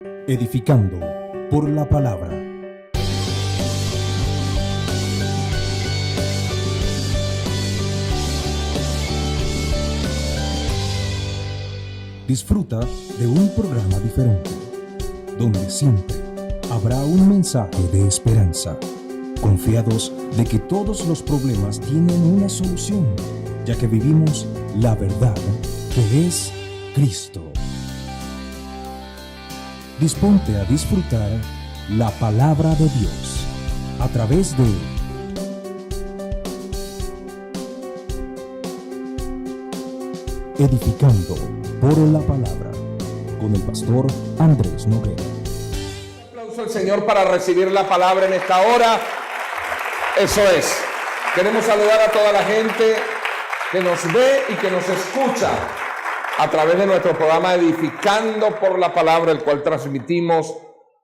Edificando por la palabra. Disfruta de un programa diferente, donde siempre habrá un mensaje de esperanza, confiados de que todos los problemas tienen una solución, ya que vivimos la verdad que es Cristo. Disponte a disfrutar la palabra de Dios a través de Edificando por la Palabra con el pastor Andrés Noguera. Un aplauso al Señor para recibir la palabra en esta hora. Eso es. Queremos saludar a toda la gente que nos ve y que nos escucha a través de nuestro programa Edificando por la Palabra, el cual transmitimos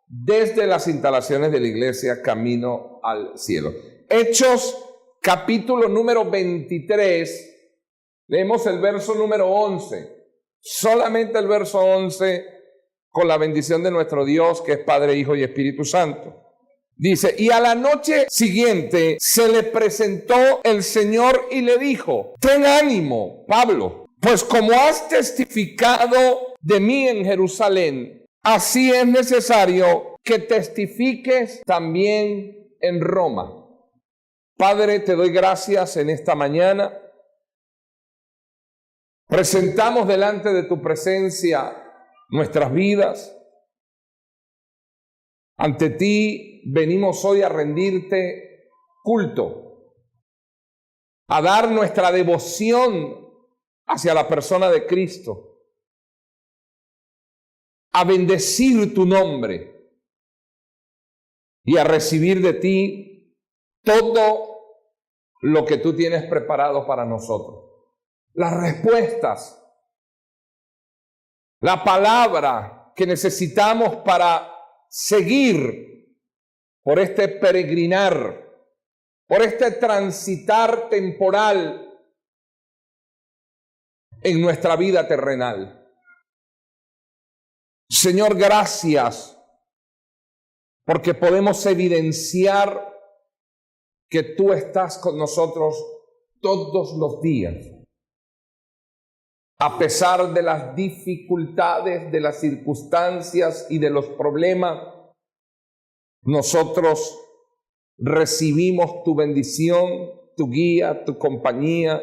desde las instalaciones de la iglesia Camino al Cielo. Hechos, capítulo número 23, leemos el verso número 11, solamente el verso 11, con la bendición de nuestro Dios, que es Padre, Hijo y Espíritu Santo. Dice: y a la noche siguiente se le presentó el Señor y le dijo: ten ánimo, Pablo, pues como has testificado de mí en Jerusalén, así es necesario que testifiques también en Roma. Padre, te doy gracias en esta mañana. Presentamos delante de tu presencia nuestras vidas. Ante ti venimos hoy a rendirte culto, a dar nuestra devoción hacia la persona de Cristo, a bendecir tu nombre y a recibir de ti todo lo que tú tienes preparado para nosotros. Las respuestas, la palabra que necesitamos para seguir por este peregrinar, por este transitar temporal en nuestra vida terrenal. Señor, gracias porque podemos evidenciar que tú estás con nosotros todos los días. A pesar de las dificultades, de las circunstancias y de los problemas, nosotros recibimos tu bendición, tu guía, tu compañía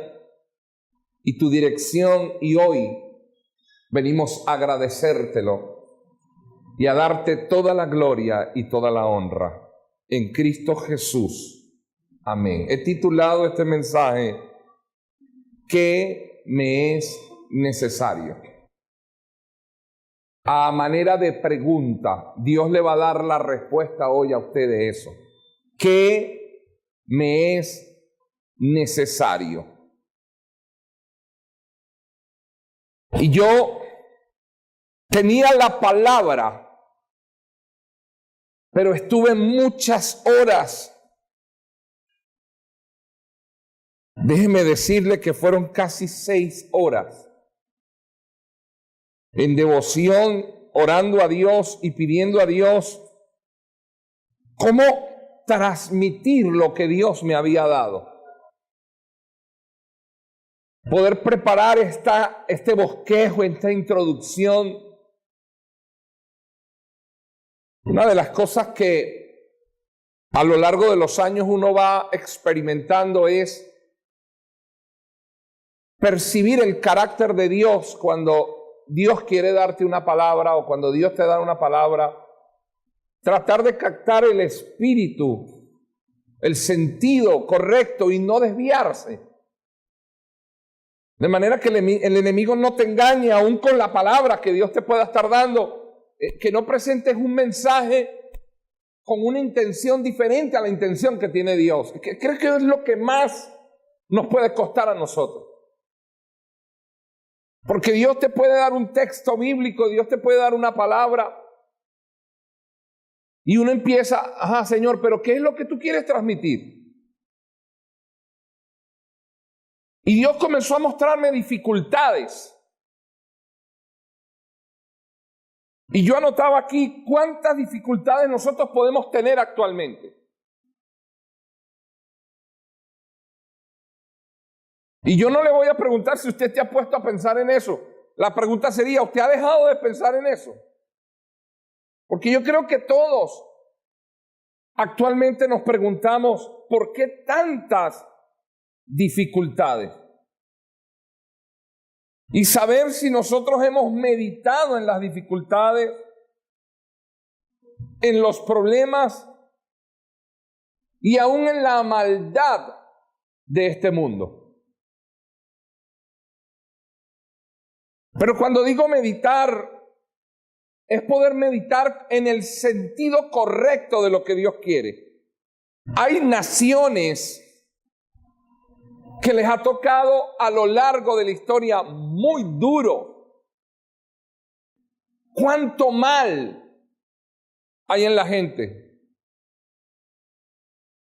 y tu dirección, y hoy venimos a agradecértelo y a darte toda la gloria y toda la honra en Cristo Jesús. Amén. He titulado este mensaje: ¿qué me es necesario? A manera de pregunta, Dios le va a dar la respuesta hoy a usted de eso. ¿Qué me es necesario? Y yo tenía la palabra, pero estuve muchas horas. Déjeme decirle que fueron casi 6 horas en devoción, orando a Dios y pidiendo a Dios cómo transmitir lo que Dios me había dado. Poder preparar este bosquejo, esta introducción. Una de las cosas que a lo largo de los años uno va experimentando es percibir el carácter de Dios cuando Dios quiere darte una palabra o cuando Dios te da una palabra. Tratar de captar el espíritu, el sentido correcto y no desviarse. De manera que el enemigo no te engañe aún con la palabra que Dios te pueda estar dando. Que no presentes un mensaje con una intención diferente a la intención que tiene Dios. Creo que es lo que más nos puede costar a nosotros. Porque Dios te puede dar un texto bíblico, Dios te puede dar una palabra. Y uno empieza: ajá, Señor, pero ¿qué es lo que tú quieres transmitir? Y Dios comenzó a mostrarme dificultades Y yo anotaba aquí cuántas dificultades nosotros podemos tener actualmente. Y yo no le voy a preguntar si usted te ha puesto a pensar en eso. La pregunta sería, ¿usted ha dejado de pensar en eso? Porque yo creo que todos actualmente nos preguntamos, ¿por qué tantas dificultades? Y saber si nosotros hemos meditado en las dificultades, en los problemas y aún en la maldad de este mundo. Pero cuando digo meditar, es poder meditar en el sentido correcto de lo que Dios quiere. Hay naciones que les ha tocado a lo largo de la historia muy duro. ¿Cuánto mal hay en la gente?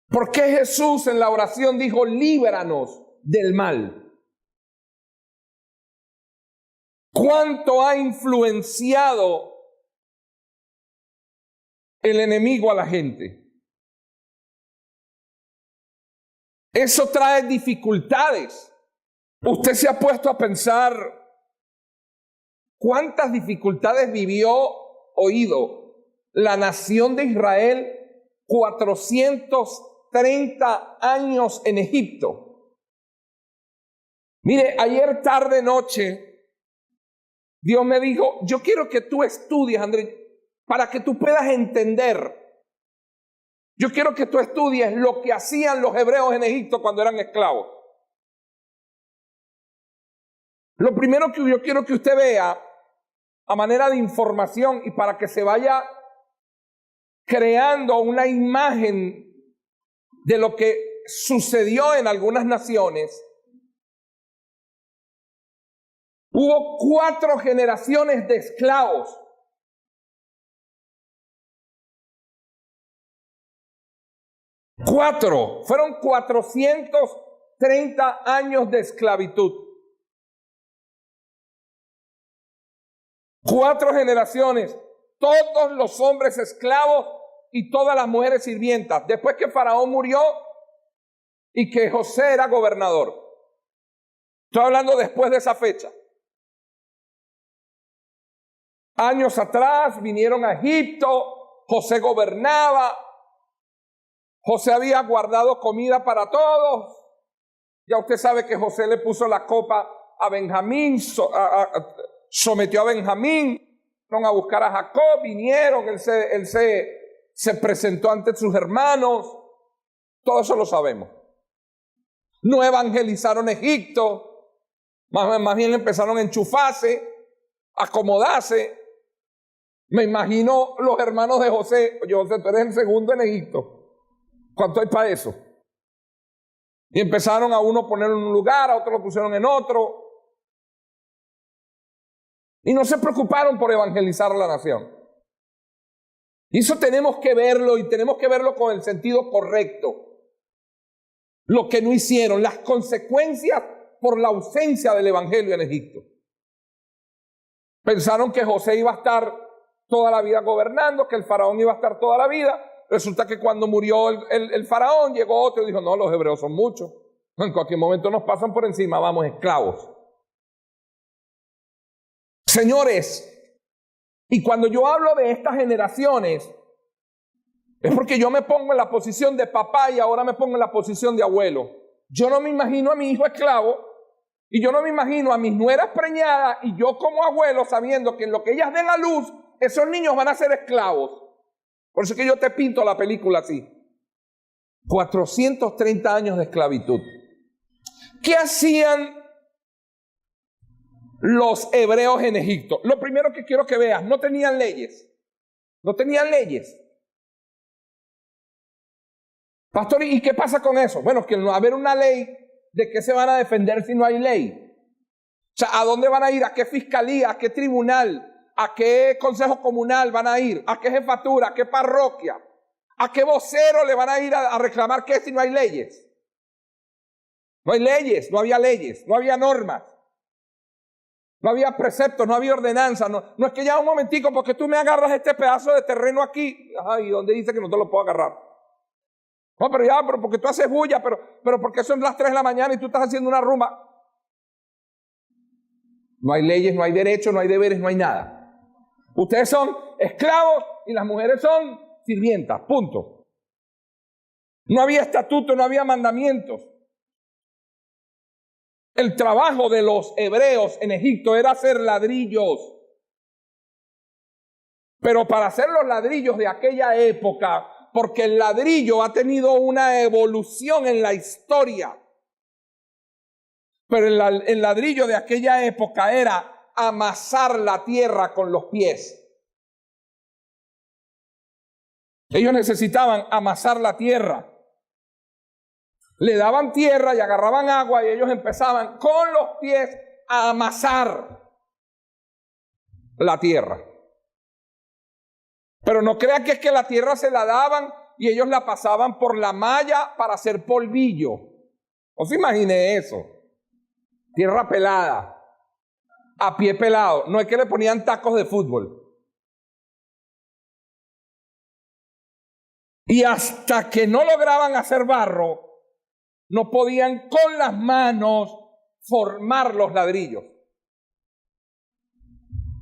¿Por qué Jesús en la oración dijo, líbranos del mal? ¿Cuánto ha influenciado el enemigo a la gente? Eso trae dificultades. Usted se ha puesto a pensar cuántas dificultades vivió, la nación de Israel 430 años en Egipto. Mire, ayer tarde noche Dios me dijo, yo quiero que tú estudies, Andrés, para que tú puedas entender. Yo quiero que tú estudies lo que hacían los hebreos en Egipto cuando eran esclavos. Lo primero que yo quiero que usted vea, a manera de información y para que se vaya creando una imagen de lo que sucedió en algunas naciones, hubo 4 generaciones de esclavos. Fueron 430 años de esclavitud. 4 generaciones, todos los hombres esclavos y todas las mujeres sirvientas, después que Faraón murió y que José era gobernador. Estoy hablando después de esa fecha. Años atrás vinieron a Egipto, José gobernaba, José había guardado comida para todos. Ya usted sabe que José le puso la copa a Benjamín, sometió a Benjamín, fueron a buscar a Jacob, vinieron, él se presentó ante sus hermanos, todo eso lo sabemos. No evangelizaron Egipto, más bien empezaron a enchufarse, a acomodarse. Me imagino los hermanos de José, oye José, tú eres el segundo en Egipto, ¿cuánto hay para eso? Y empezaron a uno ponerlo en un lugar, a otro lo pusieron en otro. Y no se preocuparon por evangelizar a la nación. Y eso tenemos que verlo, y tenemos que verlo con el sentido correcto. Lo que no hicieron, las consecuencias por la ausencia del evangelio en Egipto. Pensaron que José iba a estar toda la vida gobernando, que el faraón iba a estar toda la vida. Resulta que cuando murió el faraón, llegó otro y dijo, no, los hebreos son muchos. En cualquier momento nos pasan por encima, vamos, esclavos. Señores, y cuando yo hablo de estas generaciones, es porque yo me pongo en la posición de papá y ahora me pongo en la posición de abuelo. Yo no me imagino a mi hijo esclavo y yo no me imagino a mis nueras preñadas y yo como abuelo sabiendo que en lo que ellas den a luz, esos niños van a ser esclavos. Por eso es que yo te pinto la película así. 430 años de esclavitud. ¿Qué hacían los hebreos en Egipto? Lo primero que quiero que veas, no tenían leyes. No tenían leyes. Pastor, ¿y qué pasa con eso? Bueno, que no va a haber una ley, ¿de qué se van a defender si no hay ley? O sea, ¿a dónde van a ir? ¿A qué fiscalía? ¿A qué tribunal? ¿A qué consejo comunal van a ir? ¿A qué jefatura? ¿A qué parroquia? ¿A qué vocero le van a ir a reclamar qué si no hay leyes? No hay leyes, no había normas. No había preceptos, no había ordenanza. No es que ya un momentico, porque tú me agarras este pedazo de terreno aquí. Ay, ¿dónde dice que no te lo puedo agarrar? No, pero porque tú haces bulla, pero porque son las 3 de la mañana y tú estás haciendo una rumba. No hay leyes, no hay derechos, no hay deberes, no hay nada. Ustedes son esclavos y las mujeres son sirvientas, punto. No había estatuto, no había mandamientos. El trabajo de los hebreos en Egipto era hacer ladrillos. Pero para hacer los ladrillos de aquella época, porque el ladrillo ha tenido una evolución en la historia. Pero el ladrillo de aquella época era amasar la tierra con los pies. Ellos necesitaban amasar la tierra. Le daban tierra y agarraban agua y ellos empezaban con los pies a amasar la tierra. Pero no crea que es que la tierra se la daban y ellos la pasaban por la malla para hacer polvillo. No se imagine eso. Tierra pelada, a pie pelado. No es que le ponían tacos de fútbol. Y hasta que no lograban hacer barro, no podían con las manos formar los ladrillos.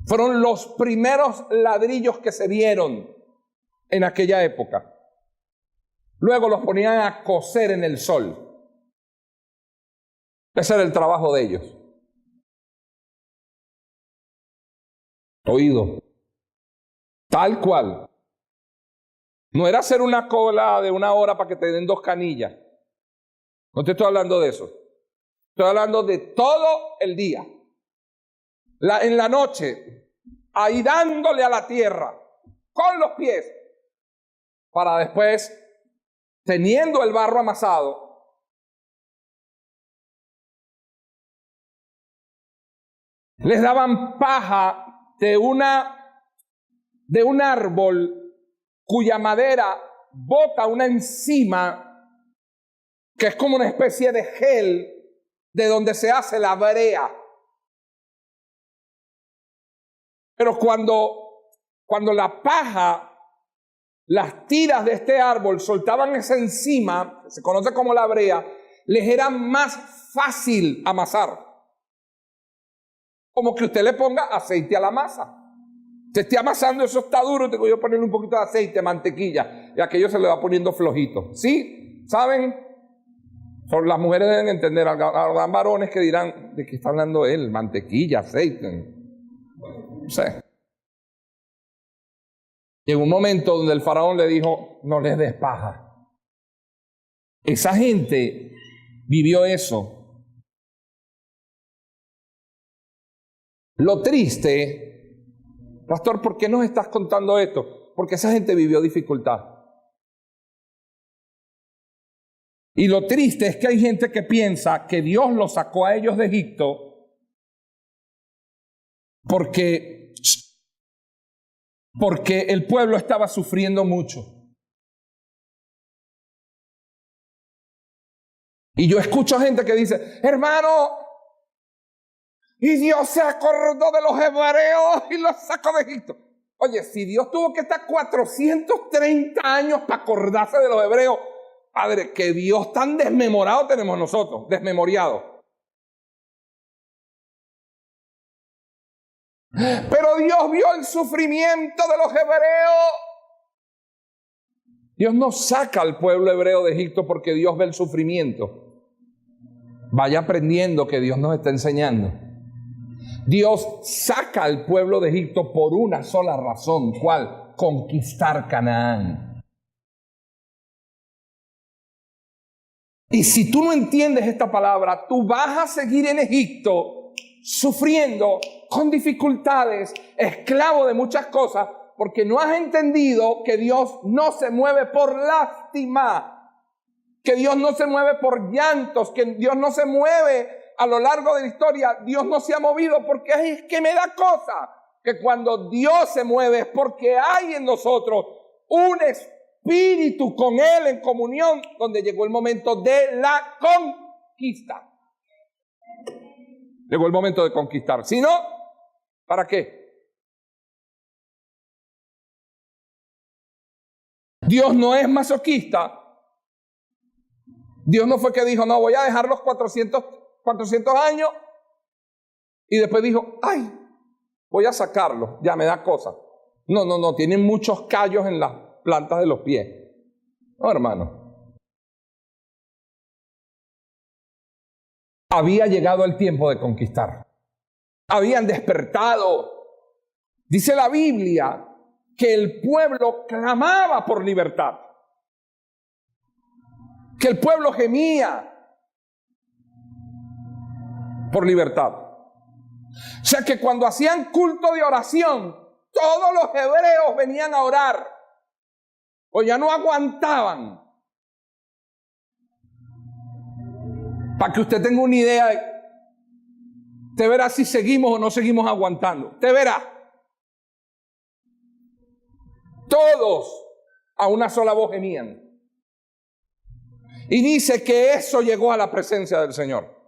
Fueron los primeros ladrillos que se vieron en aquella época. Luego los ponían a cocer en el sol. Ese era el trabajo de ellos. Oído. Tal cual. No era hacer una cola de 1 hora para que te den 2 canillas. No te estoy hablando de eso. Estoy hablando de todo el día. En la noche, ahí dándole a la tierra con los pies, para después, teniendo el barro amasado, les daban paja de un árbol cuya madera bota una enzima que es como una especie de gel de donde se hace la brea. Pero cuando la paja, las tiras de este árbol soltaban esa enzima, que se conoce como la brea, les era más fácil amasar. Como que usted le ponga aceite a la masa. Se esté amasando, eso está duro, tengo yo que ponerle un poquito de aceite, mantequilla, y aquello se le va poniendo flojito. ¿Sí? ¿Saben? Las mujeres deben entender, habrán varones que dirán, ¿de qué está hablando él? Mantequilla, aceite. No sé. Llegó un momento donde el faraón le dijo, no les des paja. Esa gente vivió eso. Lo triste, pastor, ¿por qué nos estás contando esto? Porque esa gente vivió dificultad. Y lo triste es que hay gente que piensa que Dios los sacó a ellos de Egipto porque el pueblo estaba sufriendo mucho. Y yo escucho gente que dice, hermano, y Dios se acordó de los hebreos y los sacó de Egipto. Oye, si Dios tuvo que estar 430 años para acordarse de los hebreos, Padre, que Dios tan desmemorado tenemos nosotros, desmemoriado. Pero Dios vio el sufrimiento de los hebreos. Dios no saca al pueblo hebreo de Egipto porque Dios ve el sufrimiento. Vaya aprendiendo que Dios nos está enseñando. Dios saca al pueblo de Egipto por una sola razón. ¿Cuál? Conquistar Canaán. Y si tú no entiendes esta palabra, tú vas a seguir en Egipto sufriendo con dificultades, esclavo de muchas cosas, porque no has entendido que Dios no se mueve por lástima, que Dios no se mueve por llantos, que Dios no se mueve a lo largo de la historia. Dios no se ha movido porque es que me da cosa, que cuando Dios se mueve es porque hay en nosotros un espíritu con Él en comunión, donde llegó el momento de la conquista. Llegó el momento de conquistar. Si no, ¿para qué? Dios no es masoquista. Dios no fue que dijo, no, voy a dejar los 400 años y después dijo, ay, voy a sacarlo, ya me da cosa. No, tienen muchos callos en las plantas de los pies. No, hermano. Había llegado el tiempo de conquistar. Habían despertado. Dice la Biblia que el pueblo clamaba por libertad. Que el pueblo gemía por libertad. O sea que cuando hacían culto de oración, todos los hebreos venían a orar, o ya no aguantaban. Para que usted tenga una idea, te verá si seguimos o no seguimos aguantando. Te verá. Todos a una sola voz gemían. Y dice que eso llegó a la presencia del Señor.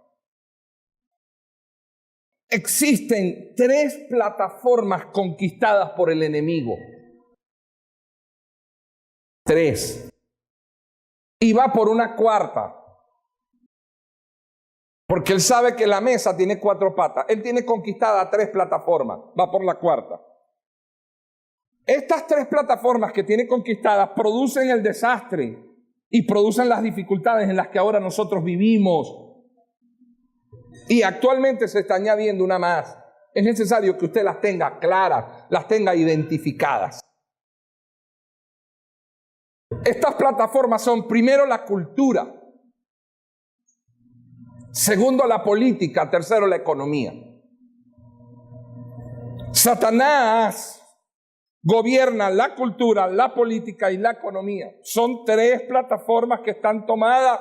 Existen 3 plataformas conquistadas por el enemigo. 3. Y va por una 4ª. Porque él sabe que la mesa tiene 4 patas. Él tiene conquistada 3 plataformas. Va por la 4ª. Estas 3 plataformas que tiene conquistadas producen el desastre y producen las dificultades en las que ahora nosotros vivimos. Y actualmente se está añadiendo una más. Es necesario que usted las tenga claras, las tenga identificadas. Estas plataformas son, primero, la cultura. Segundo, la política. Tercero, la economía. Satanás gobierna la cultura, la política y la economía. Son 3 plataformas que están tomadas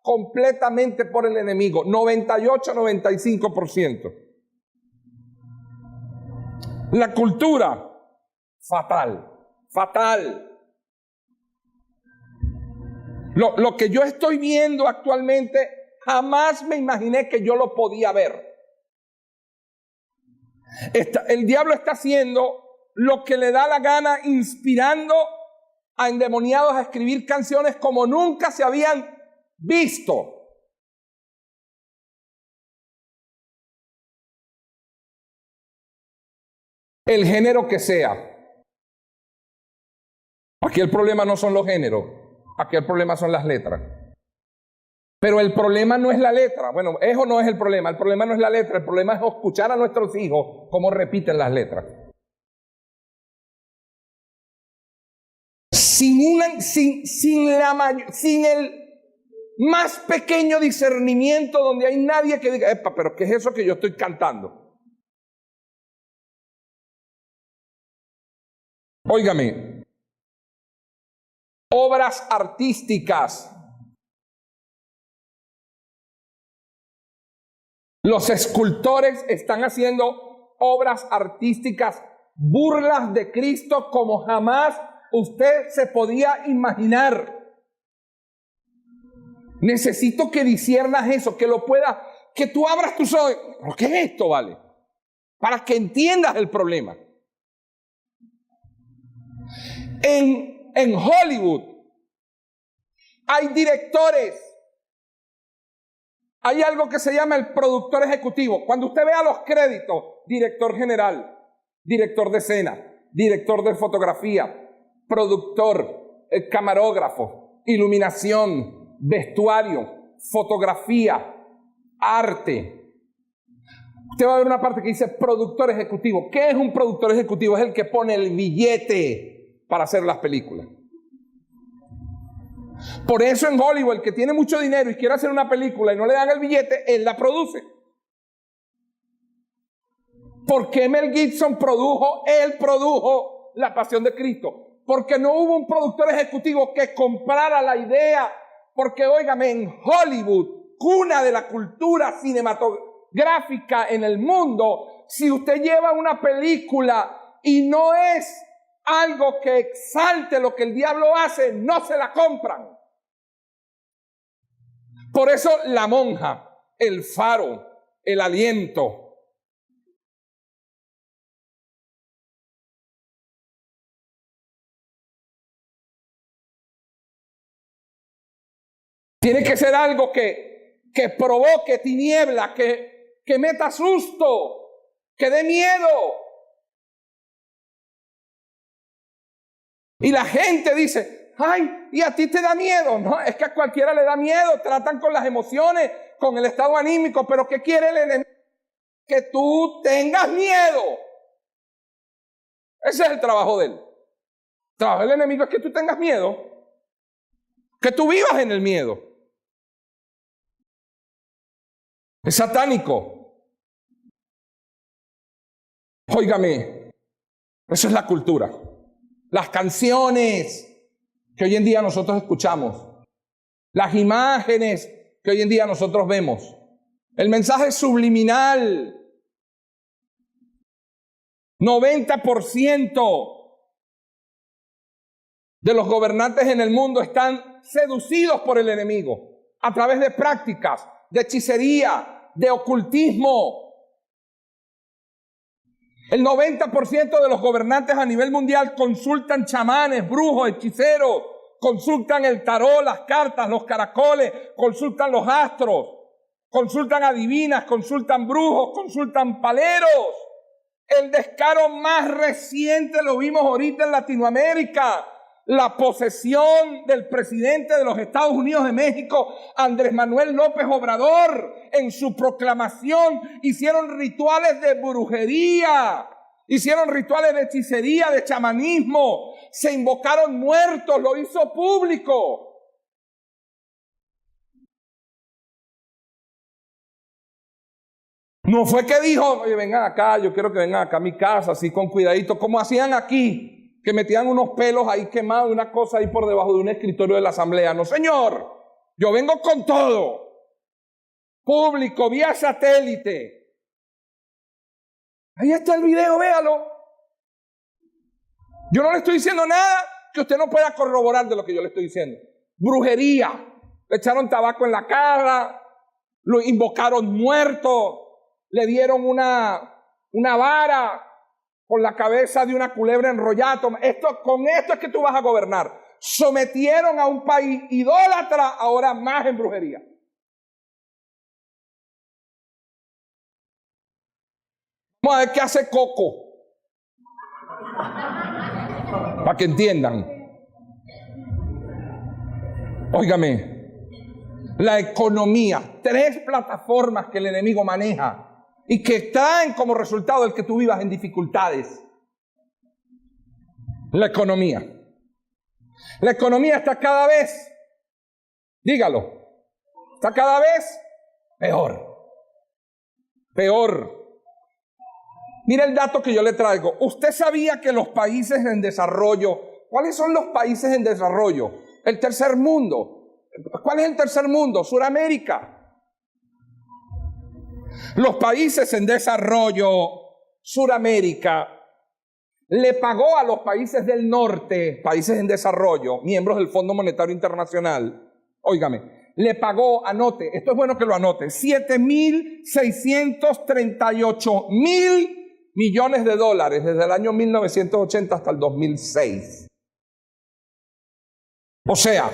completamente por el enemigo. 98-95%. La cultura, fatal. Lo que yo estoy viendo actualmente, jamás me imaginé que yo lo podía ver. El diablo está haciendo lo que le da la gana, inspirando a endemoniados a escribir canciones como nunca se habían visto. El género que sea. Aquí el problema no son los géneros, aquí el problema son las letras. Pero el problema no es la letra. Bueno, eso no es el problema no es la letra, el problema es escuchar a nuestros hijos cómo repiten las letras. Sin el más pequeño discernimiento, donde hay nadie que diga, epa, pero ¿qué es eso que yo estoy cantando? Óigame, obras artísticas. Los escultores están haciendo obras artísticas, burlas de Cristo como jamás usted se podía imaginar. Necesito que disciernas eso, que lo puedas, que tú abras tus ojos. ¿Pero qué es esto, vale? Para que entiendas el problema. En Hollywood hay directores. Hay algo que se llama el productor ejecutivo. Cuando usted vea los créditos, director general, director de escena, director de fotografía, productor, camarógrafo, iluminación, vestuario, fotografía, arte. Usted va a ver una parte que dice productor ejecutivo. ¿Qué es un productor ejecutivo? Es el que pone el billete para hacer las películas. Por eso en Hollywood, el que tiene mucho dinero y quiere hacer una película y no le dan el billete, él la produce. ¿Por qué Mel Gibson él produjo La Pasión de Cristo? Porque no hubo un productor ejecutivo que comprara la idea. Porque, óigame, en Hollywood, cuna de la cultura cinematográfica en el mundo, si usted lleva una película y no es algo que exalte lo que el diablo hace, no se la compran. Por eso La Monja, El Faro, el aliento. Tiene que ser algo que provoque tiniebla, que meta susto, que dé miedo. Y la gente dice, ay, ¿y a ti te da miedo? No, es que a cualquiera le da miedo, tratan con las emociones, con el estado anímico, pero ¿qué quiere el enemigo? Que tú tengas miedo. Ese es el trabajo de él. El trabajo del enemigo es que tú tengas miedo, que tú vivas en el miedo. Es satánico. Óigame, eso es la cultura. Las canciones que hoy en día nosotros escuchamos, las imágenes que hoy en día nosotros vemos, el mensaje subliminal. 90% de los gobernantes en el mundo están seducidos por el enemigo a través de prácticas de hechicería, de ocultismo. El 90% de los gobernantes a nivel mundial consultan chamanes, brujos, hechiceros, consultan el tarot, las cartas, los caracoles, consultan los astros, consultan adivinas, consultan brujos, consultan paleros. El descaro más reciente lo vimos ahorita en Latinoamérica. La posesión del presidente de los Estados Unidos de México, Andrés Manuel López Obrador. En su proclamación hicieron rituales de brujería, hicieron rituales de hechicería, de chamanismo, se invocaron muertos, lo hizo público. No fue que dijo, oye, vengan acá, yo quiero que vengan acá a mi casa, así con cuidadito, como hacían aquí, que metían unos pelos ahí quemados, una cosa ahí por debajo de un escritorio de la asamblea. No, señor, yo vengo con todo. Público, vía satélite. Ahí está el video, véalo. Yo no le estoy diciendo nada que usted no pueda corroborar de lo que yo le estoy diciendo. Brujería. Le echaron tabaco en la cara, lo invocaron muerto, le dieron una vara con la cabeza de una culebra enrollada. Con esto es que tú vas a gobernar. Sometieron a un país idólatra, ahora más en brujería. Vamos a ver qué hace Coco, para que entiendan. Óigame, la economía, 3 plataformas que el enemigo maneja y que traen como resultado el que tú vivas en dificultades. La economía. La economía está cada vez, dígalo, está cada vez peor. Peor. Mira el dato que yo le traigo. ¿Usted sabía que los países en desarrollo, cuáles son los países en desarrollo? El tercer mundo. ¿Cuál es el tercer mundo? Suramérica. Los países en desarrollo, Suramérica, le pagó a los países del norte, países en desarrollo, miembros del Fondo Monetario Internacional, óigame, le pagó, anote, esto es bueno que lo anote, 7.638.000 millones de dólares desde el año 1980 hasta el 2006. O sea,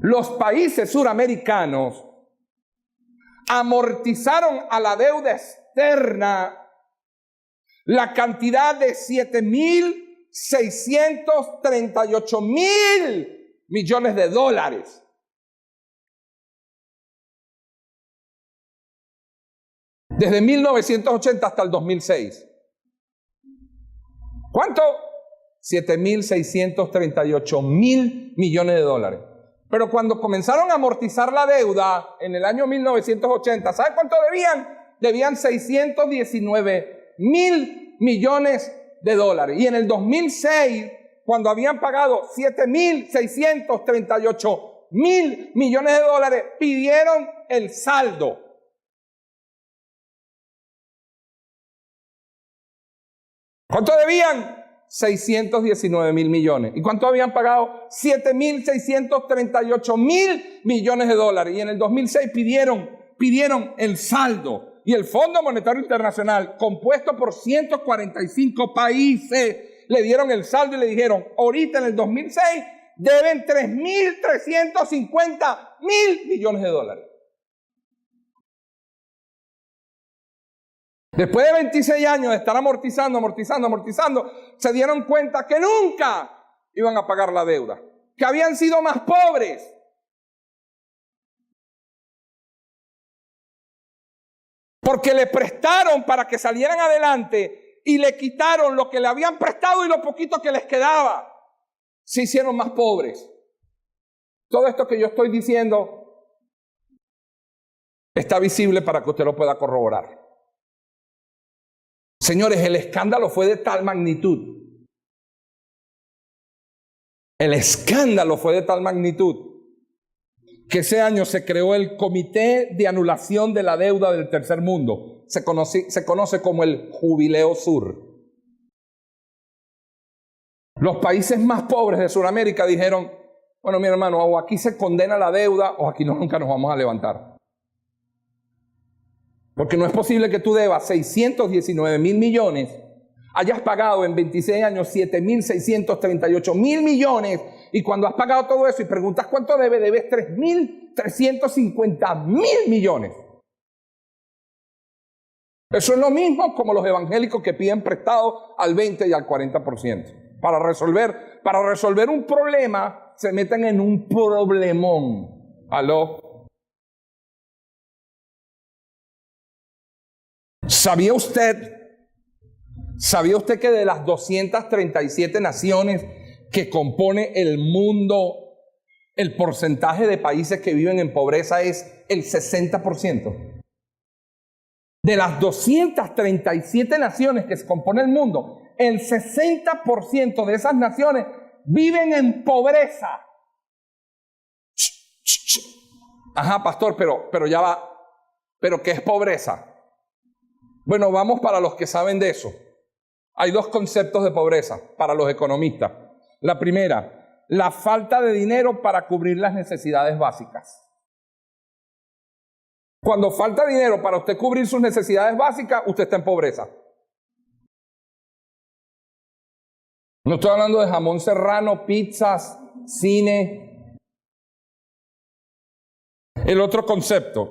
los países suramericanos amortizaron a la deuda externa la cantidad de 7.638.000 millones de dólares. Desde 1980 hasta el 2006. ¿Cuánto? 7.638.000 millones de dólares. Pero cuando comenzaron a amortizar la deuda en el año 1980, ¿sabe cuánto debían? Debían 619.000 millones de dólares. Y en el 2006, cuando habían pagado 7.638.000 millones de dólares, pidieron el saldo. ¿Cuánto debían? 619.000 millones. ¿Y cuánto habían pagado? 7.638.000 millones de dólares. Y en el 2006 pidieron el saldo. y el Fondo Monetario Internacional, compuesto por 145 países, le dieron el saldo y le dijeron, ahorita en el 2006 deben 3.350.000 millones de dólares. Después de 26 años de estar amortizando, se dieron cuenta que nunca iban a pagar la deuda, que habían sido más pobres. Porque le prestaron para que salieran adelante y le quitaron lo que le habían prestado y lo poquito que les quedaba. Se hicieron más pobres. Todo esto que yo estoy diciendo está visible para que usted lo pueda corroborar. Señores, el escándalo fue de tal magnitud. El escándalo fue de tal magnitud que ese año se creó el Comité de Anulación de la Deuda del Tercer Mundo. Se conoce como el Jubileo Sur. Los países más pobres de Sudamérica dijeron, bueno, mi hermano, o aquí se condena la deuda o aquí nunca nos vamos a levantar. Porque no es posible que tú debas 619.000 millones, hayas pagado en 26 años 7.638.000 millones, y cuando has pagado todo eso y preguntas cuánto debes 3.350.000 millones. Eso es lo mismo como los evangélicos que piden prestado al 20 y al 40%. Para resolver un problema, se meten en un problemón. ¿Aló? ¿Sabía usted que de las 237 naciones que compone el mundo, el porcentaje de países que viven en pobreza es el 60%? De las 237 naciones que se compone el mundo, el 60% de esas naciones viven en pobreza. Ajá, pastor, pero ya va. ¿Pero qué es pobreza? Bueno, vamos para los que saben de eso. Hay dos conceptos de pobreza para los economistas. La primera, la falta de dinero para cubrir las necesidades básicas. Cuando falta dinero para usted cubrir sus necesidades básicas, usted está en pobreza. No estoy hablando de jamón serrano, pizzas, cine. El otro concepto,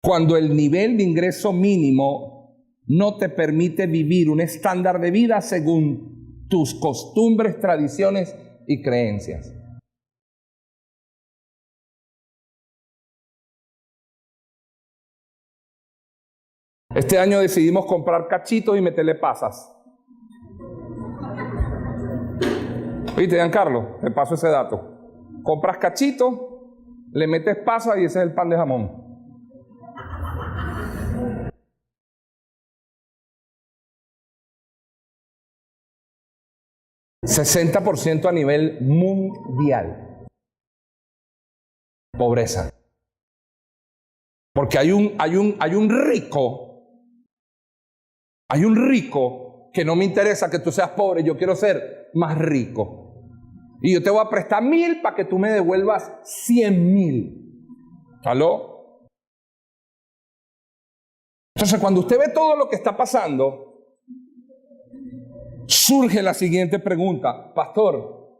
cuando el nivel de ingreso mínimo no te permite vivir un estándar de vida según tus costumbres, tradiciones y creencias. Este año decidimos comprar cachitos y meterle pasas. ¿Viste, Giancarlo? Te paso ese dato. Compras cachitos, le metes pasas y ese es el pan de jamón. $60 a nivel mundial. Pobreza. Porque hay un rico que no me interesa que tú seas pobre, yo quiero ser más rico. Y yo te voy a prestar 1.000 para que tú me devuelvas 100.000. ¿Aló? Entonces, cuando usted ve todo lo que está pasando, surge la siguiente pregunta, pastor,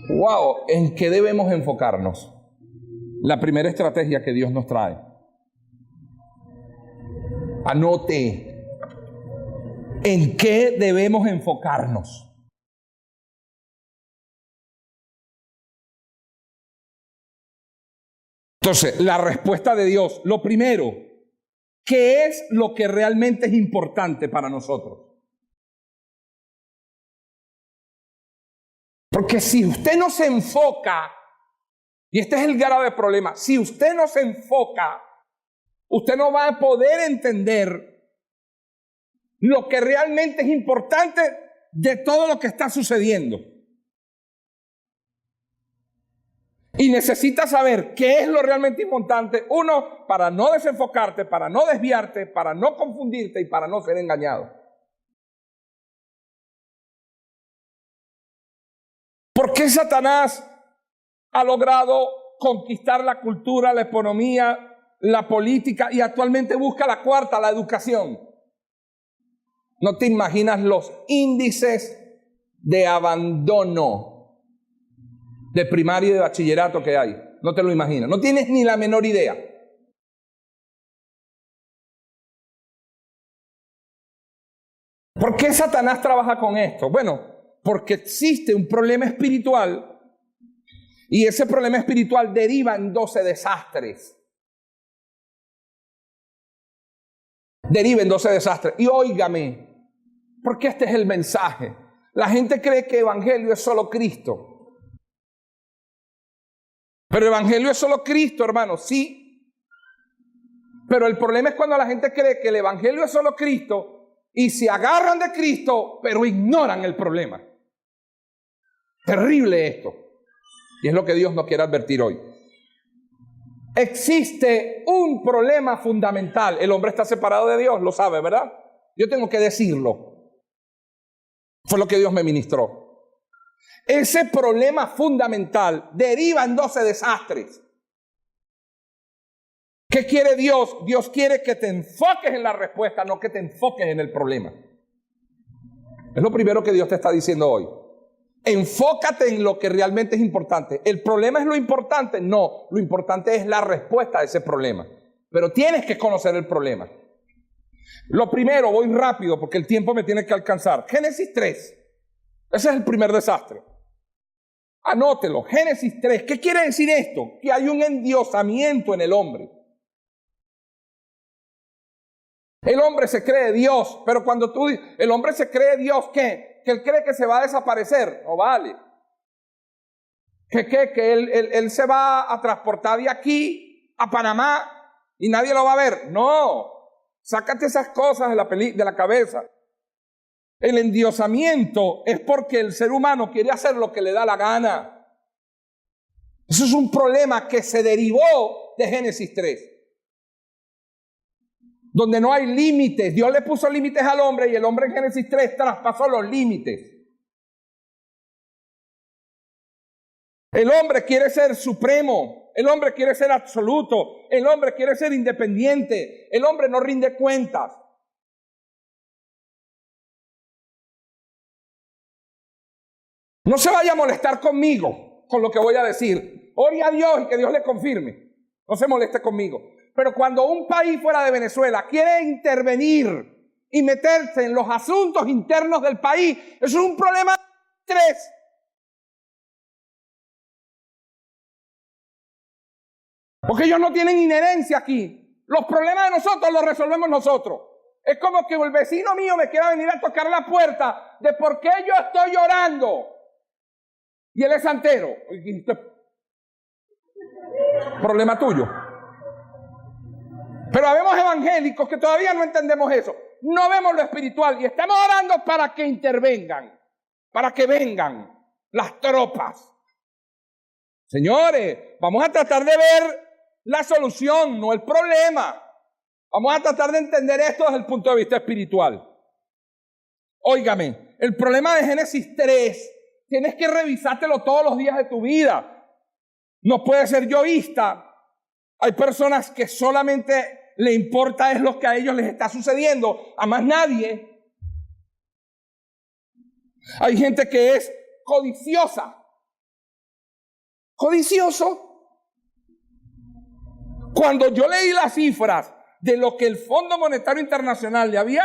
wow, ¿en qué debemos enfocarnos? La primera estrategia que Dios nos trae. Anote, ¿en qué debemos enfocarnos? Entonces, la respuesta de Dios, lo primero, ¿qué es lo que realmente es importante para nosotros? Porque si usted no se enfoca, y este es el grave problema, si usted no se enfoca, usted no va a poder entender lo que realmente es importante de todo lo que está sucediendo. Y necesitas saber qué es lo realmente importante, uno, para no desenfocarte, para no desviarte, para no confundirte y para no ser engañado. ¿Por qué Satanás ha logrado conquistar la cultura, la economía, la política y actualmente busca la cuarta, la educación. No te imaginas los índices de abandono de primaria y de bachillerato que hay. No te lo imaginas. No tienes ni la menor idea. ¿Por qué Satanás trabaja con esto? Bueno, porque existe un problema espiritual y ese problema espiritual deriva en 12 desastres. Deriva en 12 desastres. Y óigame, porque este es el mensaje. La gente cree que evangelio es solo Cristo. Pero evangelio es solo Cristo, hermano, sí. Pero el problema es cuando la gente cree que el evangelio es solo Cristo y se agarran de Cristo, pero ignoran el problema. Terrible esto. Y es lo que Dios nos quiere advertir hoy. Existe un problema fundamental. El hombre está separado de Dios, lo sabe, ¿verdad? Yo tengo que decirlo. Fue lo que Dios me ministró. Ese problema fundamental deriva en 12 desastres. ¿Qué quiere Dios? Dios quiere que te enfoques en la respuesta, no que te enfoques en el problema. Es lo primero que Dios te está diciendo hoy. Enfócate en lo que realmente es importante. ¿El problema es lo importante? No, lo importante es la respuesta a ese problema. Pero tienes que conocer el problema. Lo primero, voy rápido porque el tiempo me tiene que alcanzar. Génesis 3. Ese es el primer desastre. Anótelo, Génesis 3. ¿Qué quiere decir esto? Que hay un endiosamiento en el hombre. El hombre se cree Dios, pero cuando el hombre se cree Dios, ¿qué? Que él cree que se va a desaparecer. No vale. Que él se va a transportar de aquí a Panamá y nadie lo va a ver. No. Sácate esas cosas de la cabeza. El endiosamiento es porque el ser humano quiere hacer lo que le da la gana. Eso es un problema que se derivó de Génesis 3. Donde no hay límites. Dios le puso límites al hombre y el hombre en Génesis 3 traspasó los límites. El hombre quiere ser supremo. El hombre quiere ser absoluto. El hombre quiere ser independiente. El hombre no rinde cuentas. No se vaya a molestar conmigo con lo que voy a decir. Ore a Dios y que Dios le confirme. No se moleste conmigo. Pero cuando un país fuera de Venezuela quiere intervenir y meterse en los asuntos internos del país, eso es un problema de 3. Porque ellos no tienen inherencia aquí. Los problemas de nosotros los resolvemos nosotros. Es como que el vecino mío me quiera venir a tocar la puerta de por qué yo estoy llorando. Y él es santero. Problema tuyo. Pero habemos evangélicos que todavía no entendemos eso. No vemos lo espiritual y estamos orando para que intervengan. Para que vengan las tropas. Señores, vamos a tratar de ver la solución, no el problema. Vamos a tratar de entender esto desde el punto de vista espiritual. Óigame, el problema de Génesis 3, tienes que revisártelo todos los días de tu vida. No puedes ser yoísta. Hay personas que solamente le importa es lo que a ellos les está sucediendo, a más nadie. Hay gente que es codiciosa. Codicioso. Cuando yo leí las cifras de lo que el Fondo Monetario Internacional le había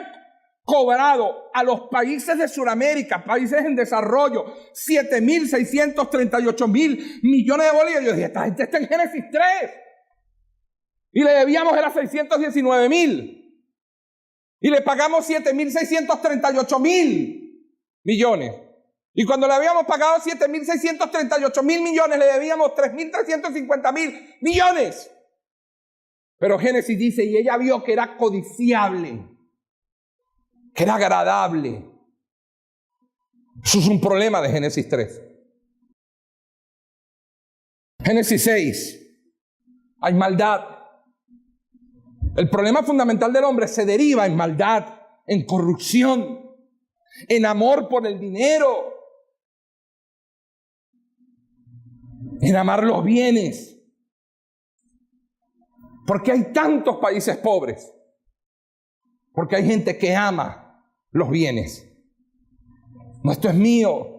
cobrado a los países de Sudamérica, países en desarrollo, 7.638.000 millones de bolívares, yo dije, esta gente está en Génesis 3. Y le debíamos era 619.000. Y le pagamos 7.638.000 millones. Y cuando le habíamos pagado 7.638.000 millones, le debíamos 3.350.000 millones. Pero Génesis dice, y ella vio que era codiciable, que era agradable. Eso es un problema de Génesis 3. Génesis 6. Hay maldad. El problema fundamental del hombre se deriva en maldad, en corrupción, en amor por el dinero, en amar los bienes. ¿Por qué hay tantos países pobres? Porque hay gente que ama los bienes. No, esto es mío.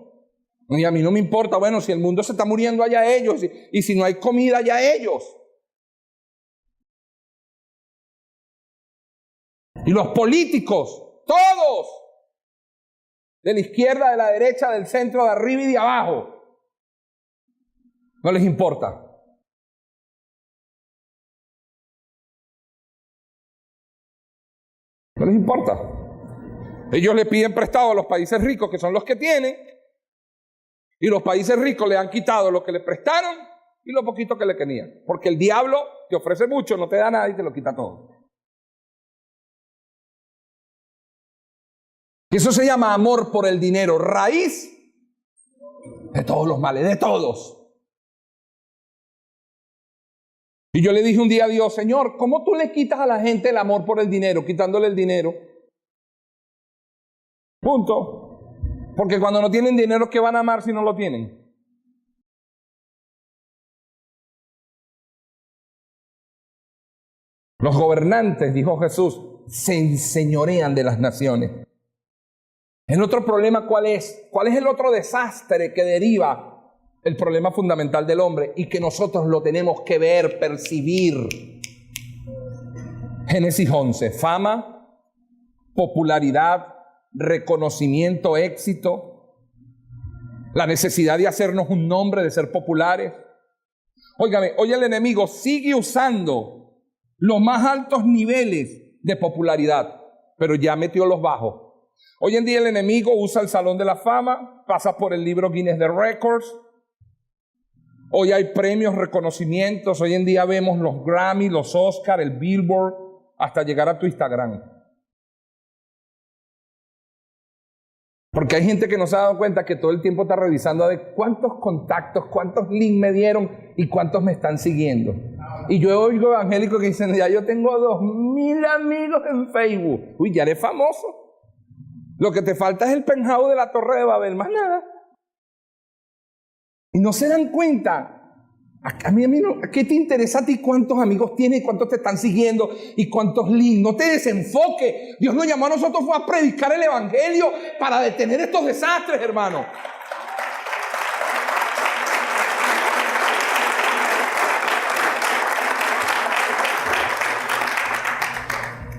Y a mí no me importa, bueno, si el mundo se está muriendo, allá ellos. Y si no hay comida, allá ellos. Y los políticos, todos, de la izquierda, de la derecha, del centro, de arriba y de abajo, no les importa. No les importa. Ellos le piden prestado a los países ricos, que son los que tienen, y los países ricos le han quitado lo que le prestaron y lo poquito que le tenían. Porque el diablo te ofrece mucho, no te da nada y te lo quita todo. Y eso se llama amor por el dinero, raíz de todos los males, de todos. Y yo le dije un día a Dios, Señor, ¿cómo tú le quitas a la gente el amor por el dinero, quitándole el dinero? Punto. Porque cuando no tienen dinero, ¿qué van a amar si no lo tienen? Los gobernantes, dijo Jesús, se enseñorean de las naciones. El otro problema, ¿cuál es? ¿Cuál es el otro desastre que deriva el problema fundamental del hombre y que nosotros lo tenemos que ver, percibir? Génesis 11, fama, popularidad, reconocimiento, éxito, la necesidad de hacernos un nombre, de ser populares. Óigame, hoy el enemigo sigue usando los más altos niveles de popularidad, pero ya metió los bajos. Hoy en día el enemigo usa el Salón de la Fama, pasa por el libro Guinness de Records. Hoy hay premios, reconocimientos. Hoy en día vemos los Grammy, los Oscar, el Billboard, hasta llegar a tu Instagram. Porque hay gente que no se ha dado cuenta que todo el tiempo está revisando a ver cuántos contactos, cuántos links me dieron y cuántos me están siguiendo. Y yo oigo evangélicos que dicen, ya yo tengo 2,000 amigos en Facebook. Uy, ya eres famoso. Lo que te falta es el penthouse de la Torre de Babel, más nada. Y no se dan cuenta. A mí no, ¿qué te interesa a ti cuántos amigos tienes y cuántos te están siguiendo y cuántos links? No te desenfoques. Dios nos llamó a nosotros fue a predicar el evangelio para detener estos desastres, hermano.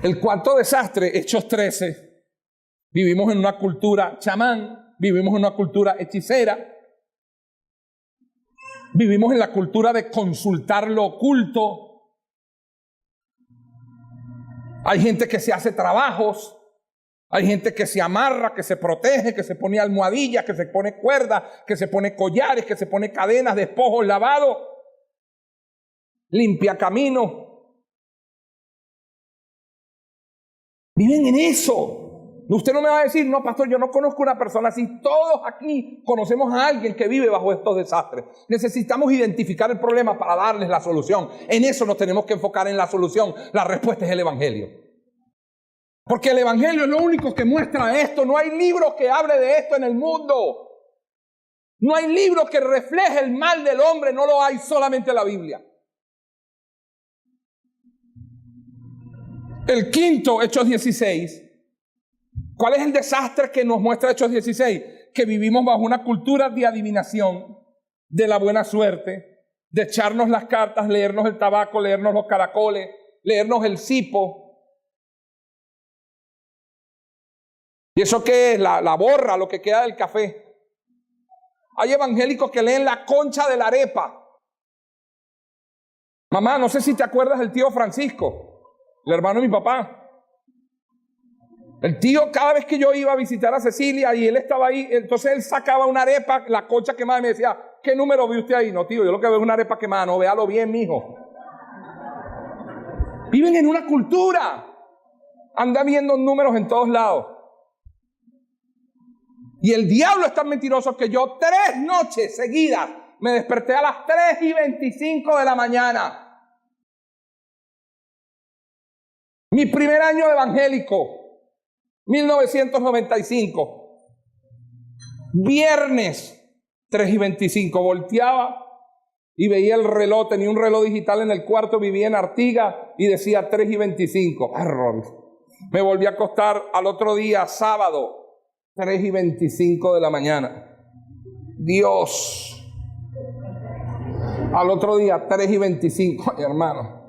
El cuarto desastre, Hechos 13. Vivimos en una cultura chamán, vivimos en una cultura hechicera. Vivimos en la cultura de consultar lo oculto. Hay gente que se hace trabajos. Hay gente que se amarra, que se protege, que se pone almohadillas, que se pone cuerdas, que se pone collares, que se pone cadenas, despojos lavados. Limpia camino. Viven en eso. Usted no me va a decir, no, pastor, yo no conozco una persona así. Todos aquí conocemos a alguien que vive bajo estos desastres. Necesitamos identificar el problema para darles la solución. En eso nos tenemos que enfocar, en la solución. La respuesta es el evangelio. Porque el evangelio es lo único que muestra esto. No hay libro que hable de esto en el mundo. No hay libro que refleje el mal del hombre. No lo hay, solamente la Biblia. El quinto, Hechos 16. ¿Cuál es el desastre que nos muestra Hechos 16? Que vivimos bajo una cultura de adivinación, de la buena suerte, de echarnos las cartas, leernos el tabaco, leernos los caracoles, leernos el cipo. ¿Y eso qué es? La borra, lo que queda del café. Hay evangélicos que leen la concha de la arepa. Mamá, no sé si te acuerdas del tío Francisco, el hermano de mi papá. El tío, cada vez que yo iba a visitar a Cecilia y él estaba ahí, entonces él sacaba una arepa, la concha quemada, y me decía, ¿qué número vio usted ahí? No, tío, yo lo que veo es una arepa quemada. No, véalo bien, mijo. Viven en una cultura. Anda viendo números en todos lados. Y el diablo es tan mentiroso que yo 3 noches seguidas me desperté a las 3:25 de la mañana. Mi primer año de evangélico. 1995, viernes 3:25, volteaba y veía el reloj, tenía un reloj digital en el cuarto, vivía en Artigas y decía 3:25. Error. Me volví a acostar al otro día, sábado, 3:25 de la mañana. Dios. Al otro día, 3:25. Ay, hermano.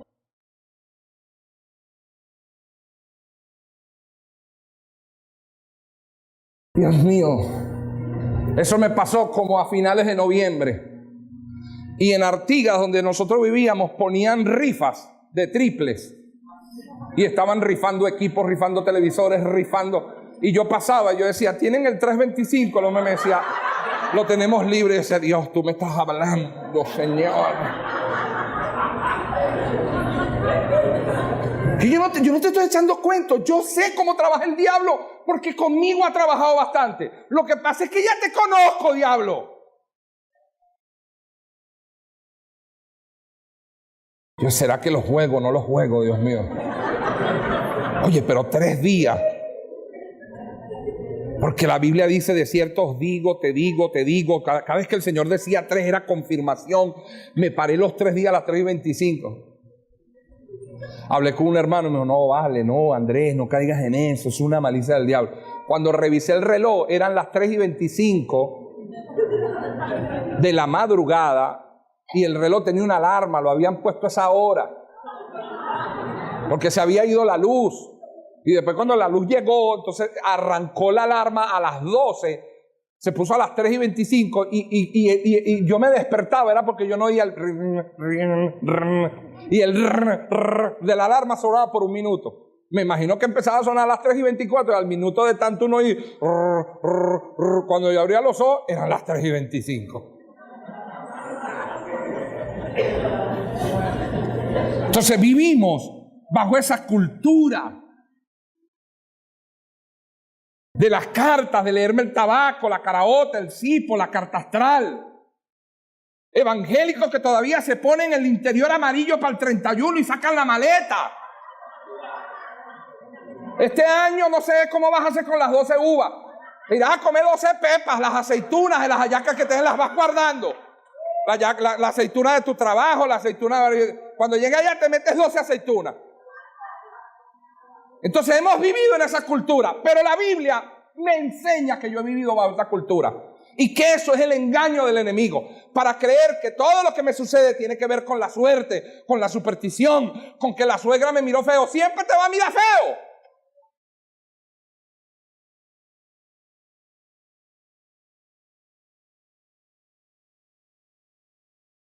Dios mío. Eso me pasó como a finales de noviembre. Y en Artigas, donde nosotros vivíamos, ponían rifas de triples. Y estaban rifando equipos, rifando televisores, rifando. Y yo pasaba, yo decía, ¿tienen el 3:25? El hombre me decía, lo tenemos libre. Y yo decía, Dios, tú me estás hablando, Señor. Y yo no te estoy echando cuentos. Yo sé cómo trabaja el diablo, porque conmigo ha trabajado bastante. Lo que pasa es que ya te conozco, diablo. Yo, ¿será que los juego? No los juego, Dios mío. Oye, pero 3 días. Porque la Biblia dice, de cierto os digo, te digo. Cada vez que el Señor decía 3 era confirmación. Me paré los 3 días a las 3:25. Hablé con un hermano y me dijo, no, vale, no, Andrés, no caigas en eso, es una malicia del diablo. Cuando revisé el reloj, eran las 3:25 de la madrugada. Y el reloj tenía una alarma, lo habían puesto a esa hora. Porque se había ido la luz. Y después cuando la luz llegó, entonces arrancó la alarma a las 12. Se puso a las 3:25 y yo me despertaba, era porque yo no oía el... Y el de la alarma sonaba por 1 minuto. Me imagino que empezaba a sonar a las 3:24 y al minuto de tanto uno oír... Cuando yo abría los ojos, eran las 3:25. Entonces vivimos bajo esa cultura de las cartas, de leerme el tabaco, la caraota, el cipo, la carta astral. Evangélicos que todavía se ponen el interior amarillo para el 31 y sacan la maleta. Este año no sé cómo vas a hacer con las 12 uvas. Irás a comer 12 pepas, las aceitunas de las hallacas que te las vas guardando. La aceituna de tu trabajo, la aceituna... Cuando llegue allá te metes 12 aceitunas. Entonces hemos vivido en esa cultura, pero la Biblia me enseña que yo he vivido bajo esa cultura y que eso es el engaño del enemigo, para creer que todo lo que me sucede tiene que ver con la suerte, con la superstición, con que la suegra me miró feo. Siempre te va a mirar feo.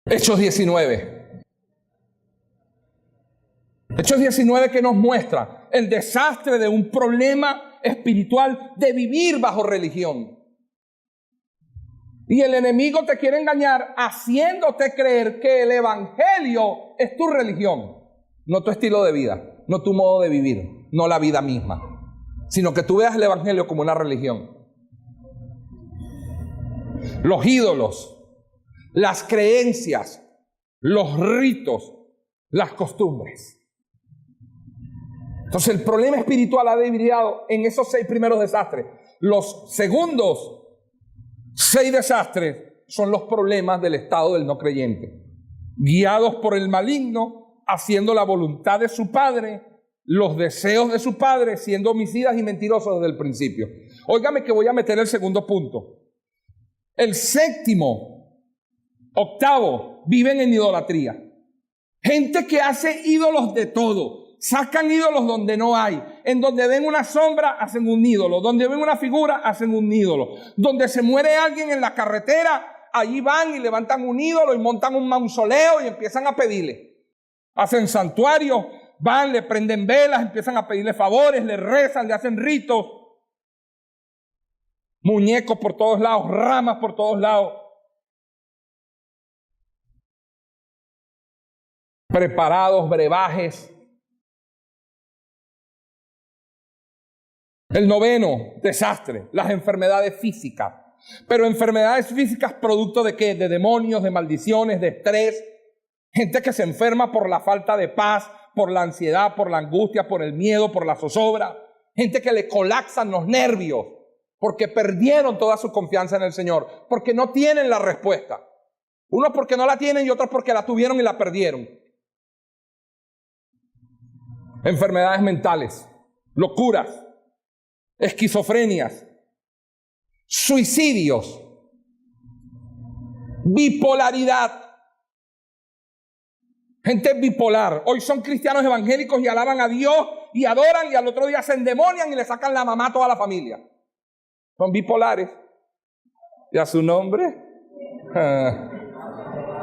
Hechos 19. Hechos 19 que nos muestra el desastre de un problema espiritual de vivir bajo religión. Y el enemigo te quiere engañar haciéndote creer que el evangelio es tu religión, no tu estilo de vida, no tu modo de vivir, no la vida misma, sino que tú veas el evangelio como una religión. Los ídolos, las creencias, los ritos, las costumbres. Entonces el problema espiritual ha derivado en esos 6 primeros desastres. Los segundos 6 desastres son los problemas del estado del no creyente, guiados por el maligno, haciendo la voluntad de su padre, los deseos de su padre, siendo homicidas y mentirosos desde el principio. Óigame que voy a meter el segundo punto. El séptimo, octavo, viven en idolatría. Gente que hace ídolos de todo. Sacan ídolos donde no hay. En donde ven una sombra, hacen un ídolo. Donde ven una figura, hacen un ídolo. Donde se muere alguien en la carretera, allí van y levantan un ídolo y montan un mausoleo y empiezan a pedirle. Hacen santuarios, van, le prenden velas, empiezan a pedirle favores, le rezan, le hacen ritos. Muñecos por todos lados, ramas por todos lados. Preparados, brebajes. El noveno desastre, las enfermedades físicas. Pero enfermedades físicas producto de ¿qué? De demonios, de maldiciones, de estrés. Gente que se enferma por la falta de paz, por la ansiedad, por la angustia, por el miedo, por la zozobra. Gente que le colapsan los nervios porque perdieron toda su confianza en el Señor, porque no tienen la respuesta. Unos porque no la tienen y otros porque la tuvieron y la perdieron. Enfermedades mentales, locuras, esquizofrenias, suicidios, bipolaridad. Gente bipolar. Hoy son cristianos evangélicos y alaban a Dios y adoran, y al otro día se endemonian y le sacan la mamá a toda la familia. Son bipolares. ¿Y a su nombre?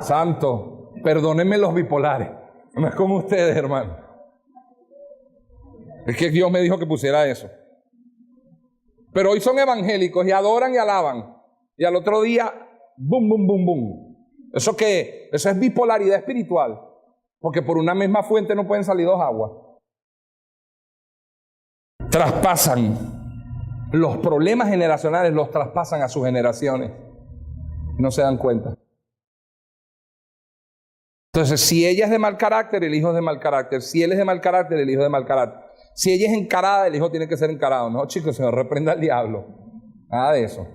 Santo, perdónenme los bipolares. No es como ustedes, hermano. Es que Dios me dijo que pusiera eso. Pero hoy son evangélicos y adoran y alaban. Y al otro día, bum, bum, bum, bum. ¿Eso qué? Eso es bipolaridad espiritual. Porque por una misma fuente no pueden salir dos aguas. Traspasan. Los problemas generacionales los traspasan a sus generaciones. No se dan cuenta. Entonces, si ella es de mal carácter, el hijo es de mal carácter. Si él es de mal carácter, el hijo es de mal carácter. Si ella es encarada, el hijo tiene que ser encarado. No, chicos, Señor, reprenda al diablo. Nada de eso.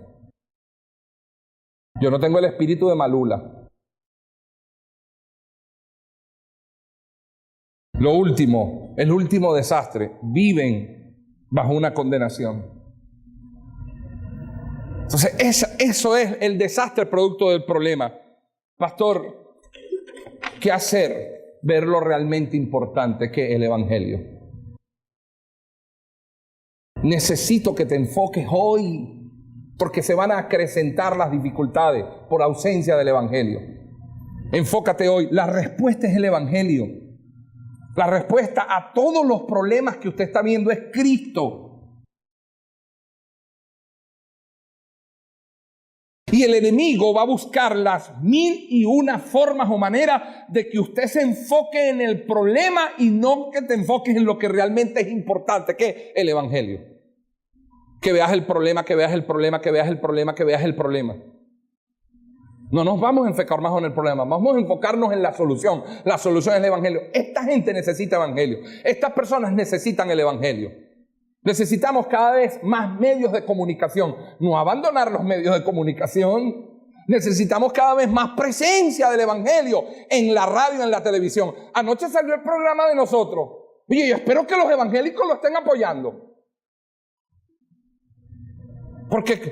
Yo no tengo el espíritu de Malula. Lo último, el último desastre, viven bajo una condenación. Entonces, eso es el desastre producto del problema. Pastor, ¿qué hacer? Ver lo realmente importante que es el Evangelio. Necesito que te enfoques hoy, porque se van a acrecentar las dificultades por ausencia del Evangelio. Enfócate hoy. La respuesta es el Evangelio. La respuesta a todos los problemas que usted está viendo es Cristo. Y el enemigo va a buscar las 1001 formas o maneras de que usted se enfoque en el problema y no que te enfoques en lo que realmente es importante, que es el Evangelio. Que veas el problema, que veas el problema, que veas el problema, que veas el problema. No nos vamos a enfocar más en el problema, vamos a enfocarnos en la solución. La solución es el Evangelio. Esta gente necesita Evangelio. Estas personas necesitan el Evangelio. Necesitamos cada vez más medios de comunicación. No abandonar los medios de comunicación. Necesitamos cada vez más presencia del Evangelio en la radio, en la televisión. Anoche salió el programa de nosotros. Oye, yo espero que los evangélicos lo estén apoyando.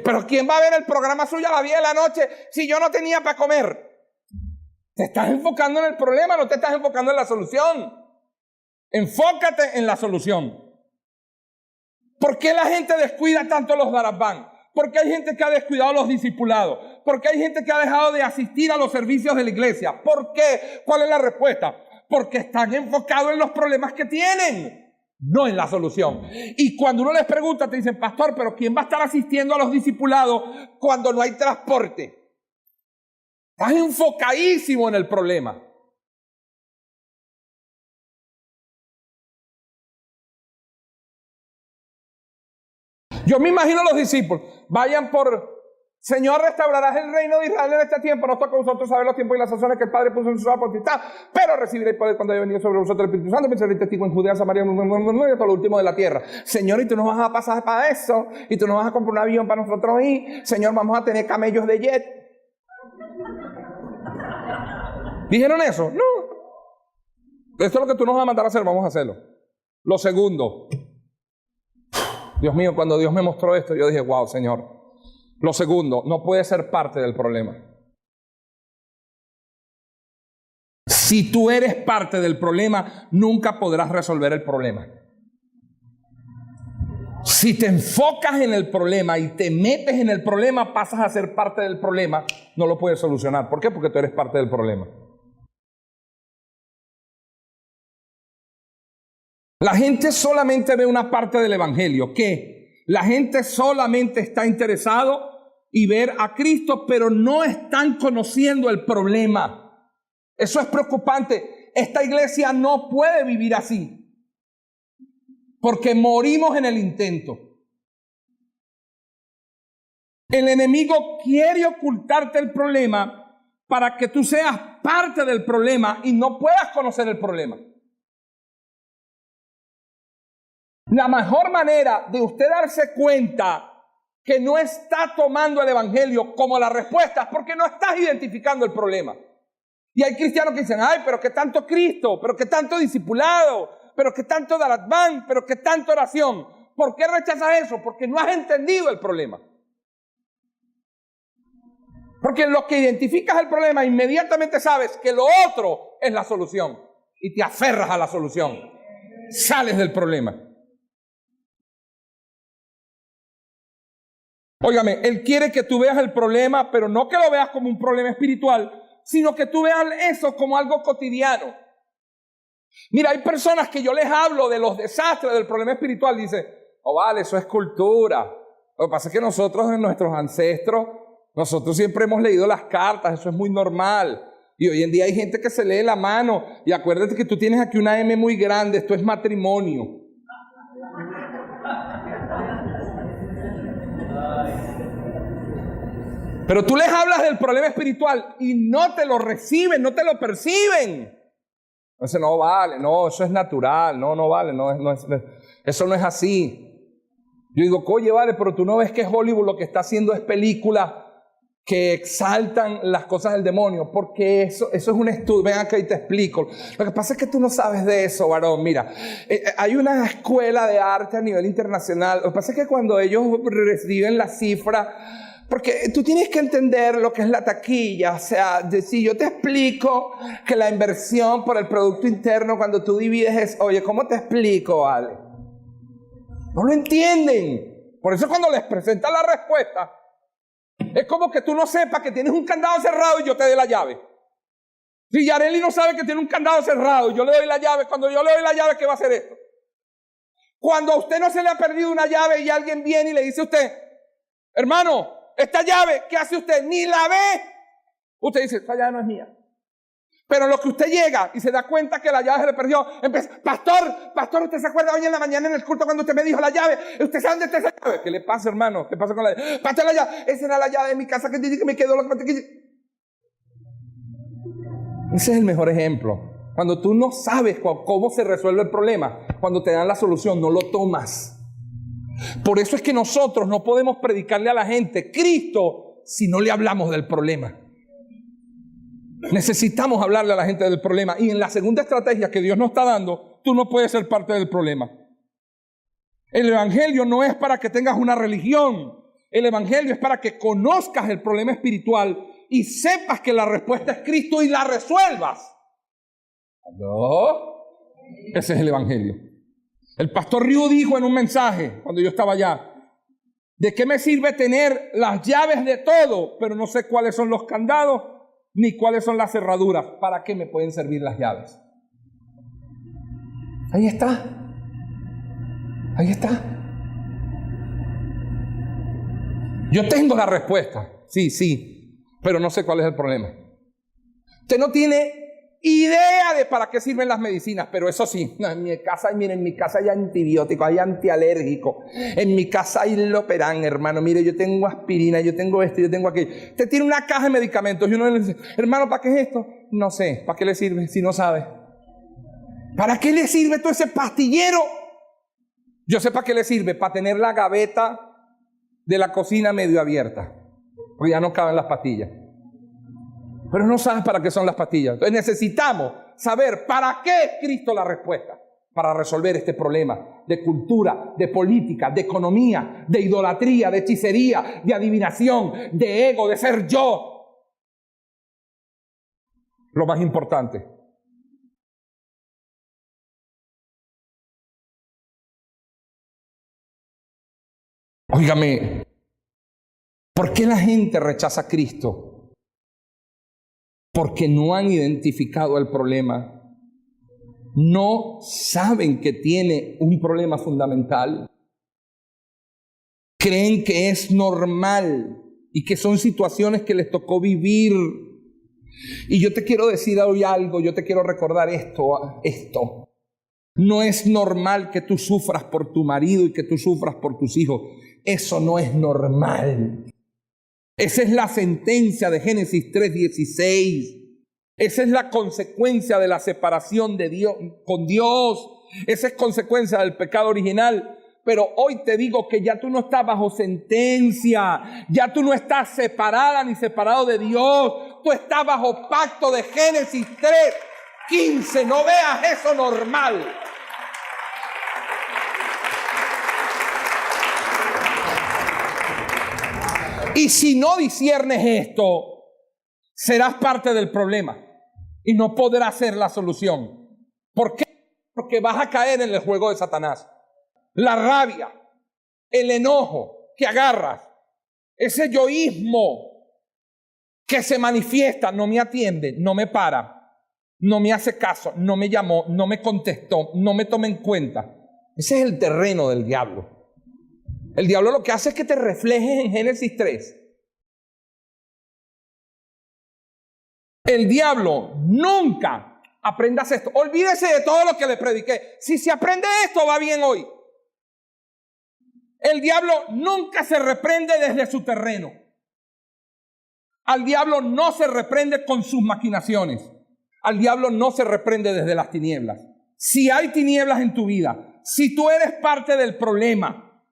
Pero ¿quién va a ver el programa suyo a las 10 de la noche si yo no tenía para comer? Te estás enfocando en el problema, no te estás enfocando en la solución. Enfócate en la solución. ¿Por qué la gente descuida tanto los darabán? ¿Por qué hay gente que ha descuidado los discipulados? ¿Por qué hay gente que ha dejado de asistir a los servicios de la iglesia? ¿Por qué? ¿Cuál es la respuesta? Porque están enfocados en los problemas que tienen, no en la solución. Y cuando uno les pregunta, te dicen, pastor, pero ¿quién va a estar asistiendo a los discipulados cuando no hay transporte? Estás enfocadísimo en el problema. Yo me imagino a los discípulos, vayan por, Señor, restaurarás el reino de Israel en este tiempo. Nos toca a vosotros saber los tiempos y las sazones que el Padre puso en su potestad, pero recibiréis poder cuando haya venido sobre vosotros el Espíritu Santo, pensaréis testigo en Judea, Samaria, y hasta lo último de la tierra. Señor, y tú nos vas a pasar para eso, y tú nos vas a comprar un avión para nosotros ir. Señor, vamos a tener camellos de jet. ¿Dijeron eso? No. Esto es lo que tú nos vas a mandar a hacer, vamos a hacerlo. Lo segundo, Dios mío, cuando Dios me mostró esto, yo dije, wow, Señor. Lo segundo, no puede ser parte del problema. Si tú eres parte del problema, nunca podrás resolver el problema. Si te enfocas en el problema y te metes en el problema, pasas a ser parte del problema, no lo puedes solucionar. ¿Por qué? Porque tú eres parte del problema. La gente solamente ve una parte del evangelio. ¿Qué? La gente solamente está interesado en ver a Cristo, pero no están conociendo el problema. Eso es preocupante. Esta iglesia no puede vivir así, porque morimos en el intento. El enemigo quiere ocultarte el problema para que tú seas parte del problema y no puedas conocer el problema. La mejor manera de usted darse cuenta que no está tomando el evangelio como la respuesta es porque no estás identificando el problema. Y hay cristianos que dicen, ay, pero qué tanto Cristo, pero qué tanto discipulado, pero qué tanto Daratbán, pero qué tanto oración. ¿Por qué rechazas eso? Porque no has entendido el problema. Porque en lo que identificas el problema, inmediatamente sabes que lo otro es la solución. Y te aferras a la solución. Sales del problema. Óigame, Él quiere que tú veas el problema, pero no que lo veas como un problema espiritual, sino que tú veas eso como algo cotidiano. Mira, hay personas que yo les hablo de los desastres del problema espiritual, dice, oh vale, eso es cultura. Lo que pasa es que nosotros, en nuestros ancestros, nosotros siempre hemos leído las cartas, eso es muy normal. Y hoy en día hay gente que se lee la mano. Y acuérdate que tú tienes aquí una M muy grande, esto es matrimonio. Pero tú les hablas del problema espiritual y no te lo reciben, no te lo perciben. Entonces, no vale, no, eso es natural, no vale, eso no es así. Yo digo, oye, vale, pero tú no ves que Hollywood lo que está haciendo es películas que exaltan las cosas del demonio, porque eso es un estudio. Ven acá y te explico. Lo que pasa es que tú no sabes de eso, varón. Mira, hay una escuela de arte a nivel internacional. Lo que pasa es que cuando ellos reciben la cifra, porque tú tienes que entender lo que es la taquilla. O sea, si yo te explico que la inversión por el Producto Interno cuando tú divides es, oye, ¿cómo te explico, vale? No lo entienden. Por eso cuando les presentan la respuesta, es como que tú no sepas que tienes un candado cerrado y yo te dé la llave. Si Yareli no sabe que tiene un candado cerrado y yo le doy la llave, cuando yo le doy la llave, ¿qué va a hacer esto? Cuando a usted no se le ha perdido una llave y alguien viene y le dice a usted, hermano, esta llave, ¿qué hace usted? Ni la ve. Usted dice, esta llave no es mía. Pero lo que usted llega y se da cuenta que la llave se le perdió, empieza, pastor, ¿usted se acuerda hoy en la mañana en el culto cuando usted me dijo la llave? ¿Usted sabe dónde está esa llave? ¿Qué le pasa, hermano? ¿Qué pasa con la llave? Pastor, la llave, esa era la llave de mi casa que dice que me quedó la mantequilla. Ese es el mejor ejemplo. Cuando tú no sabes cómo se resuelve el problema, cuando te dan la solución, no lo tomas. Por eso es que nosotros no podemos predicarle a la gente Cristo si no le hablamos del problema. Necesitamos hablarle a la gente del problema. Y en la segunda estrategia que Dios nos está dando, tú no puedes ser parte del problema. El evangelio no es para que tengas una religión. El evangelio es para que conozcas el problema espiritual y sepas que la respuesta es Cristo y la resuelvas. ¿No? Ese es el evangelio. El pastor Ryu dijo en un mensaje, cuando yo estaba allá, ¿de qué me sirve tener las llaves de todo, pero no sé cuáles son los candados, ni cuáles son las cerraduras? ¿Para qué me pueden servir las llaves? Ahí está. Ahí está. Yo tengo la respuesta. Sí, pero no sé cuál es el problema. Usted no tiene idea de para qué sirven las medicinas, pero eso sí, en mi casa, miren, en mi casa hay antibióticos, hay antialérgicos, en mi casa hay Loperan, hermano, mire, yo tengo aspirina, yo tengo esto, yo tengo aquello. Usted tiene una caja de medicamentos y uno le dice, hermano, ¿para qué es esto? No sé, ¿para qué le sirve si no sabe? ¿Para qué le sirve todo ese pastillero? Yo sé para qué le sirve, para tener la gaveta de la cocina medio abierta, porque ya no caben las pastillas. Pero no sabes para qué son las pastillas. Entonces necesitamos saber para qué es Cristo la respuesta para resolver este problema de cultura, de política, de economía, de idolatría, de hechicería, de adivinación, de ego, de ser yo. Lo más importante. Óigame, ¿por qué la gente rechaza a Cristo? Porque no han identificado el problema. No saben que tiene un problema fundamental. Creen que es normal y que son situaciones que les tocó vivir. Y yo te quiero decir hoy algo, yo te quiero recordar esto. No es normal que tú sufras por tu marido y que tú sufras por tus hijos. Eso no es normal. Esa es la sentencia de Génesis 3:16. Esa es la consecuencia de la separación de Dios con Dios. Esa es consecuencia del pecado original. Pero hoy te digo que ya tú no estás bajo sentencia, ya tú no estás separada ni separado de Dios, tú estás bajo pacto de Génesis 3:15. No veas eso normal. Y si no disciernes esto, serás parte del problema y no podrás ser la solución. ¿Por qué? Porque vas a caer en el juego de Satanás. La rabia, el enojo que agarras, ese yoísmo que se manifiesta, no me atiende, no me para, no me hace caso, no me llamó, no me contestó, no me toma en cuenta. Ese es el terreno del diablo. El diablo lo que hace es que te reflejes en Génesis 3. El diablo nunca, aprendas esto, olvídese de todo lo que le prediqué. Si se aprende esto, va bien hoy. El diablo nunca se reprende desde su terreno. Al diablo no se reprende con sus maquinaciones. Al diablo no se reprende desde las tinieblas. Si hay tinieblas en tu vida, si tú eres parte del problema,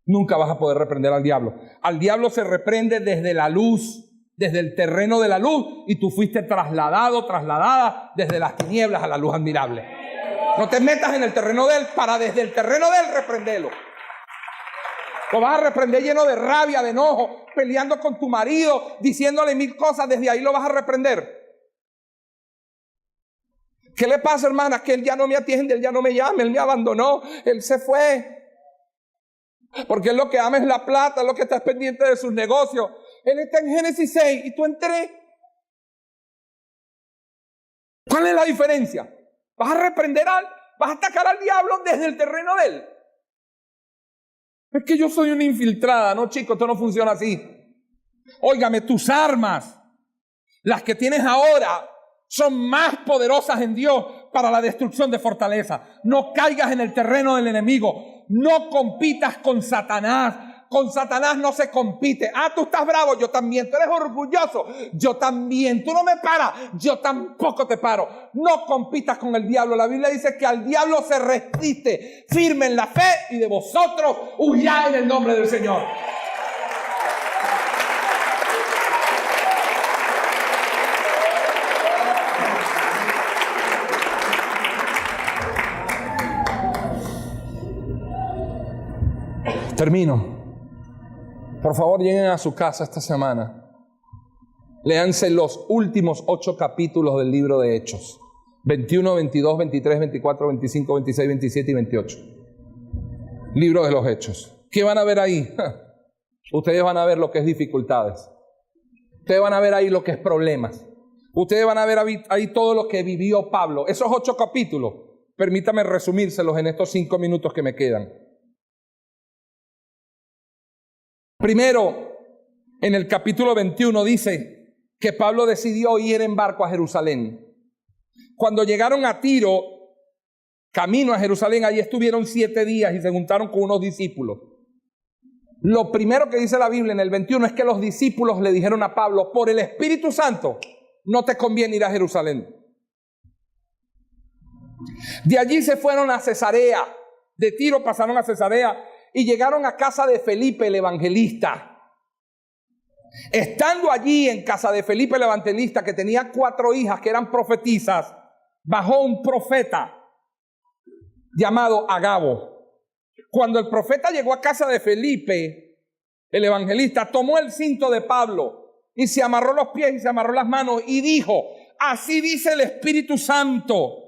nunca vas a poder reprender al diablo. Al diablo se reprende desde la luz, desde el terreno de la luz, y tú fuiste trasladada desde las tinieblas a la luz admirable. No te metas en el terreno de él para desde el terreno de él reprenderlo. Lo vas a reprender lleno de rabia, de enojo, peleando con tu marido, diciéndole 1000 cosas, desde ahí lo vas a reprender. ¿Qué le pasa, hermana? Que él ya no me atiende, él ya no me llama, él me abandonó, él se fue. Porque él lo que ama es la plata, es lo que está pendiente de sus negocios. Él está en Génesis 6 y tú en 3. ¿Cuál es la diferencia? Vas a reprender vas a atacar al diablo desde el terreno de él. Es que yo soy una infiltrada. No, chico, esto no funciona así. Óigame, tus armas, las que tienes ahora, son más poderosas en Dios para la destrucción de fortaleza. No caigas en el terreno del enemigo. No compitas con Satanás. Con Satanás no se compite. Tú estás bravo, yo también. Tú eres orgulloso, yo también. Tú no me paras, yo tampoco te paro. No compitas con el diablo. La Biblia dice que al diablo se resiste firme en la fe, y de vosotros huyad en el nombre del Señor. Termino. Por favor, lleguen a su casa esta semana. Léanse los últimos 8 capítulos del libro de Hechos. 21, 22, 23, 24, 25, 26, 27 y 28. Libro de los Hechos. ¿Qué van a ver ahí? Ustedes van a ver lo que es dificultades. Ustedes van a ver ahí lo que es problemas. Ustedes van a ver ahí todo lo que vivió Pablo. Esos 8 capítulos, permítame resumírselos en estos 5 minutos que me quedan. Primero, en el capítulo 21 dice que Pablo decidió ir en barco a Jerusalén. Cuando llegaron a Tiro, camino a Jerusalén, allí estuvieron 7 días y se juntaron con unos discípulos. Lo primero que dice la Biblia en el 21 es que los discípulos le dijeron a Pablo: por el Espíritu Santo no te conviene ir a Jerusalén. De allí se fueron a Cesarea. De Tiro pasaron a Cesarea y llegaron a casa de Felipe el evangelista. Estando allí en casa de Felipe el evangelista, que tenía 4 hijas que eran profetisas, bajó un profeta llamado Agabo. Cuando el profeta llegó a casa de Felipe el evangelista, tomó el cinto de Pablo y se amarró los pies y se amarró las manos y dijo: así dice el Espíritu Santo,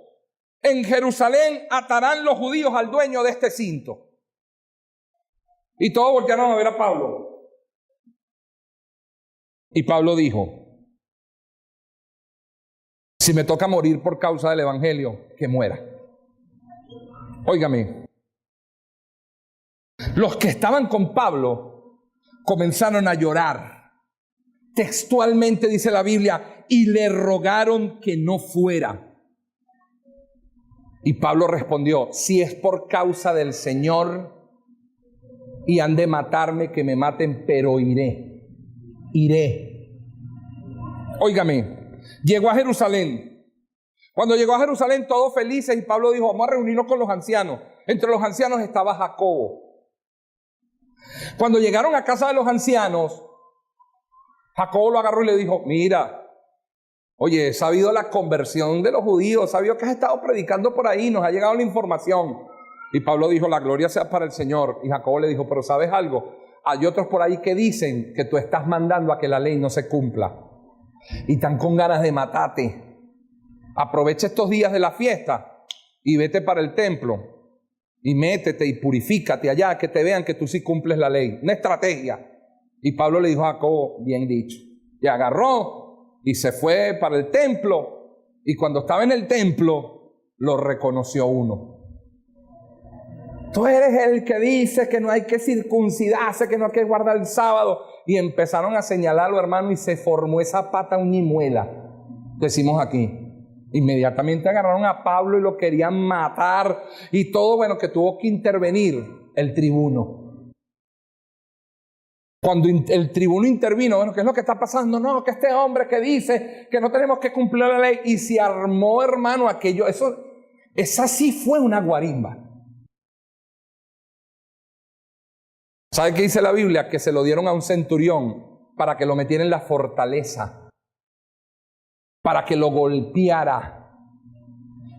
en Jerusalén atarán los judíos al dueño de este cinto. Y todos voltearon a ver a Pablo. Y Pablo dijo: si me toca morir por causa del evangelio, que muera. Óigame, los que estaban con Pablo comenzaron a llorar. Textualmente dice la Biblia: y le rogaron que no fuera. Y Pablo respondió: si es por causa del Señor y han de matarme, que me maten, pero iré. Óigame, llegó a Jerusalén. Cuando llegó a Jerusalén, todos felices, y Pablo dijo: vamos a reunirnos con los ancianos. Entre los ancianos estaba Jacobo. Cuando llegaron a casa de los ancianos, Jacobo lo agarró y le dijo, mira, oye, he sabido la conversión de los judíos, he sabido que has estado predicando por ahí, nos ha llegado la información. Y Pablo dijo, la gloria sea para el Señor. Y Jacobo le dijo, pero ¿sabes algo? Hay otros por ahí que dicen que tú estás mandando a que la ley no se cumpla. Y están con ganas de matarte. Aprovecha estos días de la fiesta y vete para el templo. Y métete y purifícate allá, que te vean que tú sí cumples la ley. Una estrategia. Y Pablo le dijo a Jacobo, bien dicho. Y agarró y se fue para el templo. Y cuando estaba en el templo, lo reconoció uno. Tú eres el que dice que no hay que circuncidarse, que no hay que guardar el sábado. Y empezaron a señalarlo, hermano, y se formó esa pata uñimuela. Decimos aquí. Inmediatamente agarraron a Pablo y lo querían matar. Y todo, bueno, que tuvo que intervenir el tribuno. Cuando el tribuno intervino, bueno, ¿qué es lo que está pasando? No, que este hombre que dice que no tenemos que cumplir la ley. Y se armó, hermano, aquello. Esa sí fue una guarimba. ¿Sabe qué dice la Biblia? Que se lo dieron a un centurión para que lo metiera en la fortaleza, para que lo golpeara.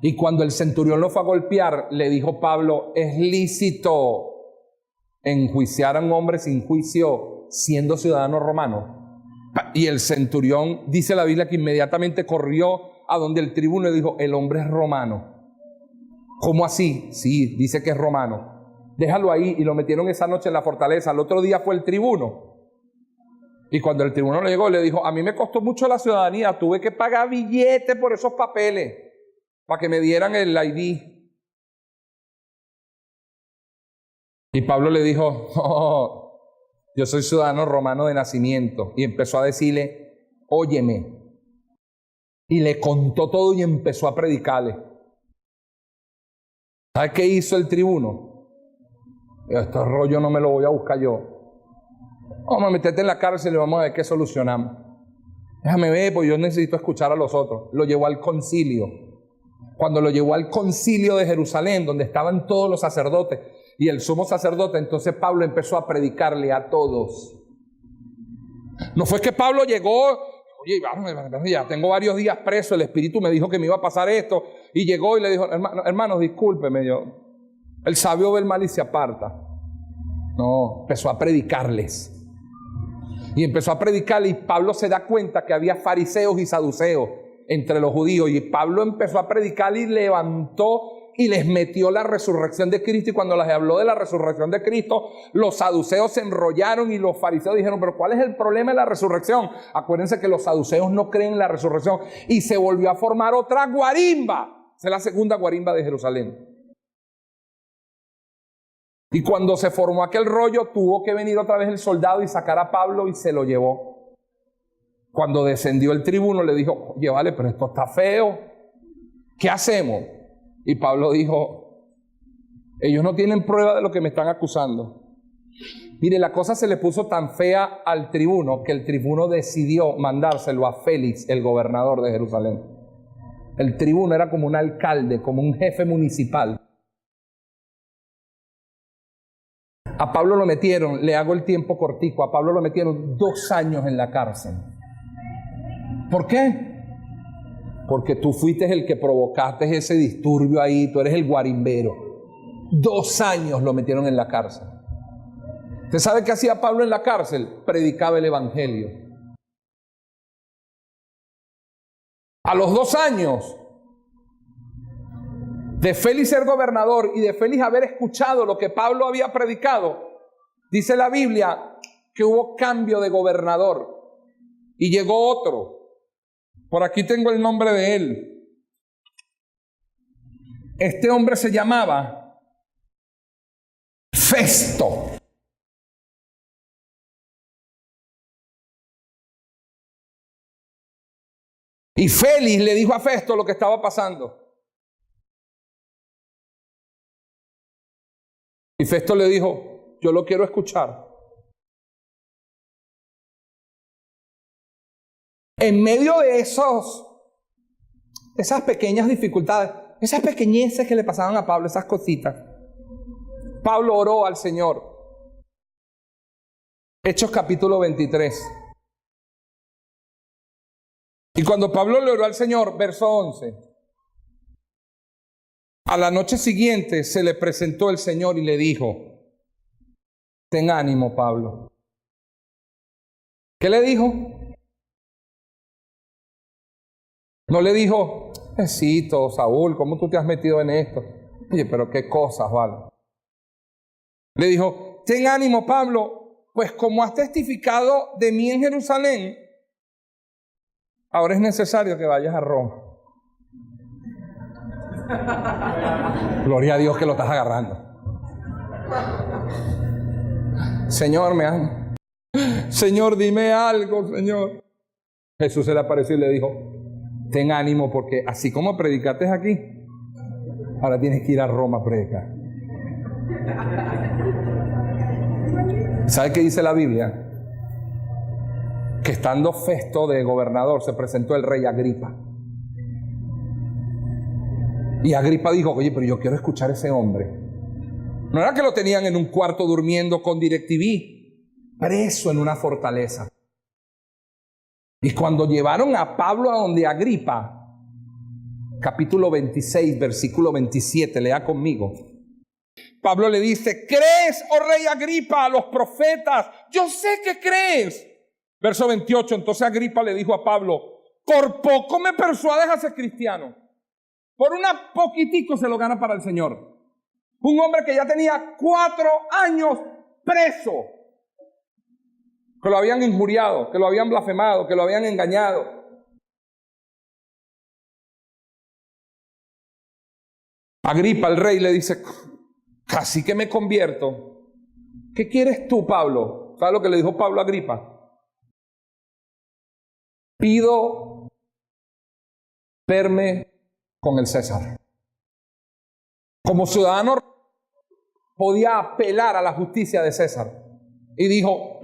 Y cuando el centurión lo fue a golpear, le dijo Pablo, es lícito enjuiciar a un hombre sin juicio siendo ciudadano romano. Y el centurión, dice la Biblia, que inmediatamente corrió a donde el tribuno le dijo, el hombre es romano. ¿Cómo así? Sí, dice que es romano. Déjalo ahí, y lo metieron esa noche en la fortaleza. Al otro día fue el tribuno. Y cuando el tribuno le llegó, le dijo, a mí me costó mucho la ciudadanía, tuve que pagar billete por esos papeles para que me dieran el ID. Y Pablo le dijo, no, yo soy ciudadano romano de nacimiento. Y empezó a decirle, óyeme. Y le contó todo y empezó a predicarle. ¿Sabe qué hizo el tribuno? Este rollo no me lo voy a buscar yo. Vamos a meterte en la cárcel y vamos a ver qué solucionamos. Déjame ver, porque yo necesito escuchar a los otros. Lo llevó al concilio. Cuando lo llevó al concilio de Jerusalén, donde estaban todos los sacerdotes y el sumo sacerdote, entonces Pablo empezó a predicarle a todos. No fue que Pablo llegó, oye, ya tengo varios días preso, el Espíritu me dijo que me iba a pasar esto, y llegó y le dijo, hermanos, discúlpeme, el sabio ve el mal y se aparta. No, empezó a predicarles. Y empezó a predicarle, y Pablo se da cuenta que había fariseos y saduceos entre los judíos. Y Pablo empezó a predicar y levantó y les metió la resurrección de Cristo. Y cuando les habló de la resurrección de Cristo, los saduceos se enrollaron y los fariseos dijeron, pero ¿cuál es el problema de la resurrección? Acuérdense que los saduceos no creen en la resurrección. Y se volvió a formar otra guarimba. Esa es la segunda guarimba de Jerusalén. Y cuando se formó aquel rollo, tuvo que venir otra vez el soldado y sacar a Pablo y se lo llevó. Cuando descendió el tribuno le dijo, oye, vale, pero esto está feo. ¿Qué hacemos? Y Pablo dijo, ellos no tienen prueba de lo que me están acusando. Mire, la cosa se le puso tan fea al tribuno que el tribuno decidió mandárselo a Félix, el gobernador de Jerusalén. El tribuno era como un alcalde, como un jefe municipal. A Pablo lo metieron, le hago el tiempo cortico, a Pablo lo metieron 2 años en la cárcel. ¿Por qué? Porque tú fuiste el que provocaste ese disturbio ahí, tú eres el guarimbero. 2 años lo metieron en la cárcel. ¿Usted sabe qué hacía Pablo en la cárcel? Predicaba el evangelio. A los 2 años de Félix ser gobernador y de Félix haber escuchado lo que Pablo había predicado, dice la Biblia que hubo cambio de gobernador y llegó otro. Por aquí tengo el nombre de él. Este hombre se llamaba Festo. Y Félix le dijo a Festo lo que estaba pasando. Y Festo le dijo, yo lo quiero escuchar. En medio de esas pequeñas dificultades, esas pequeñeces que le pasaban a Pablo, esas cositas, Pablo oró al Señor. Hechos capítulo 23. Y cuando Pablo le oró al Señor, verso 11, a la noche siguiente se le presentó el Señor y le dijo: ten ánimo, Pablo. ¿Qué le dijo? No le dijo: Jesito, Saúl, ¿cómo tú te has metido en esto? Oye, pero qué cosas, ¿vale? Le dijo: ten ánimo, Pablo, pues como has testificado de mí en Jerusalén, ahora es necesario que vayas a Roma. Gloria a Dios que lo estás agarrando. Señor, me ama. Señor, dime algo, Señor. Jesús se le apareció y le dijo: ten ánimo, porque así como predicaste aquí, ahora tienes que ir a Roma a predicar. ¿Sabe qué dice la Biblia? Que estando Festo de gobernador, se presentó el rey Agripa. Y Agripa dijo: oye, pero yo quiero escuchar a ese hombre. No era que lo tenían en un cuarto durmiendo con DirecTV, preso en una fortaleza. Y cuando llevaron a Pablo a donde Agripa, capítulo 26, versículo 27, lea conmigo. Pablo le dice: ¿crees, oh rey Agripa, a los profetas? Yo sé que crees. Verso 28, entonces Agripa le dijo a Pablo: por poco me persuades a ser cristiano. Por una poquitico se lo gana para el Señor. Un hombre que ya tenía 4 años preso, que lo habían injuriado, que lo habían blasfemado, que lo habían engañado. Agripa, el rey, le dice: casi que me convierto. ¿Qué quieres tú, Pablo? ¿Sabes lo que le dijo Pablo a Agripa? Pido verme con el César. Como ciudadano podía apelar a la justicia de César y dijo: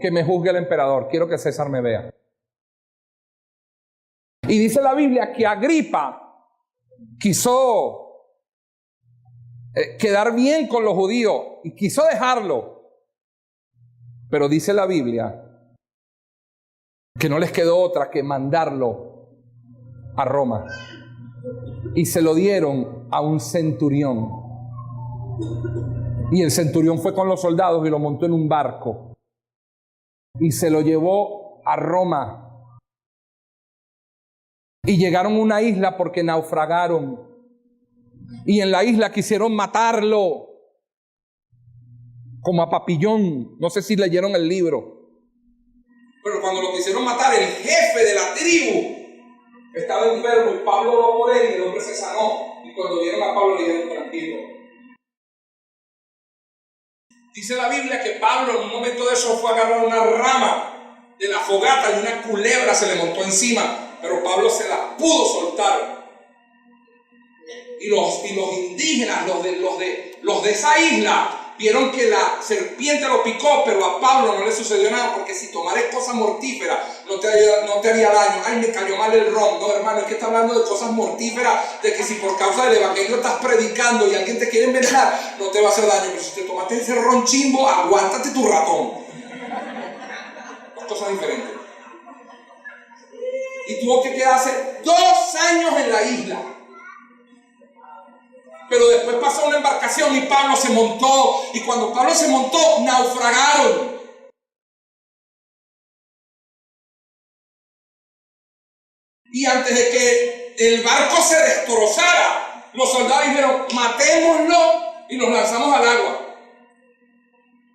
que me juzgue el emperador, quiero que César me vea. Y dice la Biblia que Agripa quiso quedar bien con los judíos y quiso dejarlo, pero dice la Biblia que no les quedó otra que mandarlo a Roma. Y se lo dieron a un centurión. Y el centurión fue con los soldados y lo montó en un barco. Y se lo llevó a Roma. Y llegaron a una isla porque naufragaron. Y en la isla quisieron matarlo. Como a Papillón. No sé si leyeron el libro. Pero cuando lo quisieron matar, el jefe de la tribu estaba enfermo y Pablo oró por él y el hombre se sanó. Y cuando vieron a Pablo le dijeron: tranquilo. Dice la Biblia que Pablo en un momento de eso fue a agarrar una rama de la fogata y una culebra se le montó encima, pero Pablo se la pudo soltar. Y los indígenas, los de esa isla, vieron que la serpiente lo picó, pero a Pablo no le sucedió nada, porque si tomares cosas mortíferas no te haría daño. Ay, me cayó mal el ron. No, hermano, es que está hablando de cosas mortíferas, de que si por causa del evangelio estás predicando y alguien te quiere envenenar, no te va a hacer daño. Pero si te tomaste ese ron chimbo, aguántate tu ratón. Dos cosas diferentes. Y tuvo que quedarse 2 años en la isla. Pero después pasó una embarcación y Pablo se montó. Y cuando Pablo se montó, naufragaron. Y antes de que el barco se destrozara, los soldados dijeron: matémoslo y nos lanzamos al agua.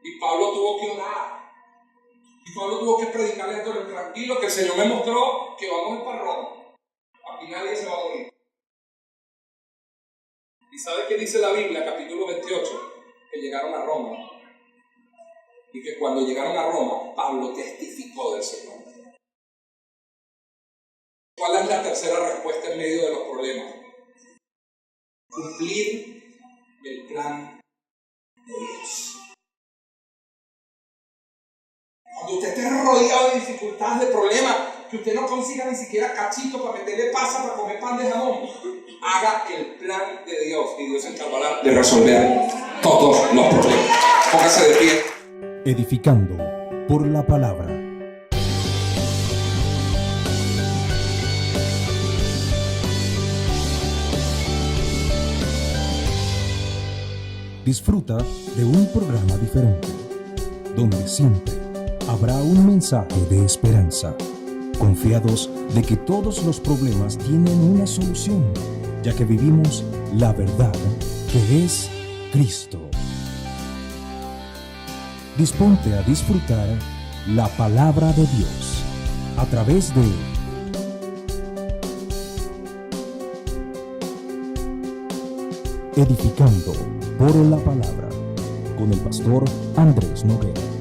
Y Pablo tuvo que orar. Y Pablo tuvo que predicarle esto: tranquilo, que el Señor me mostró que vamos a ir para Roma. Aquí nadie se va a morir. ¿Y sabe qué dice la Biblia, capítulo 28? Que llegaron a Roma. Y que cuando llegaron a Roma, Pablo testificó del Señor. ¿Cuál es la tercera respuesta en medio de los problemas? Cumplir el plan de Dios. Cuando usted esté rodeado de dificultades, de problemas, que usted no consiga ni siquiera cachito para meterle pasa para comer pan de jamón. Haga el plan de Dios y Dios se encargará de resolver todos los problemas. Póngase de pie. Edificando por la palabra. Disfruta de un programa diferente, donde siempre habrá un mensaje de esperanza, confiados de que todos los problemas tienen una solución, ya que vivimos la verdad que es Cristo. Disponte a disfrutar la palabra de Dios a través de Edificando por la Palabra con el pastor Andrés Noguera.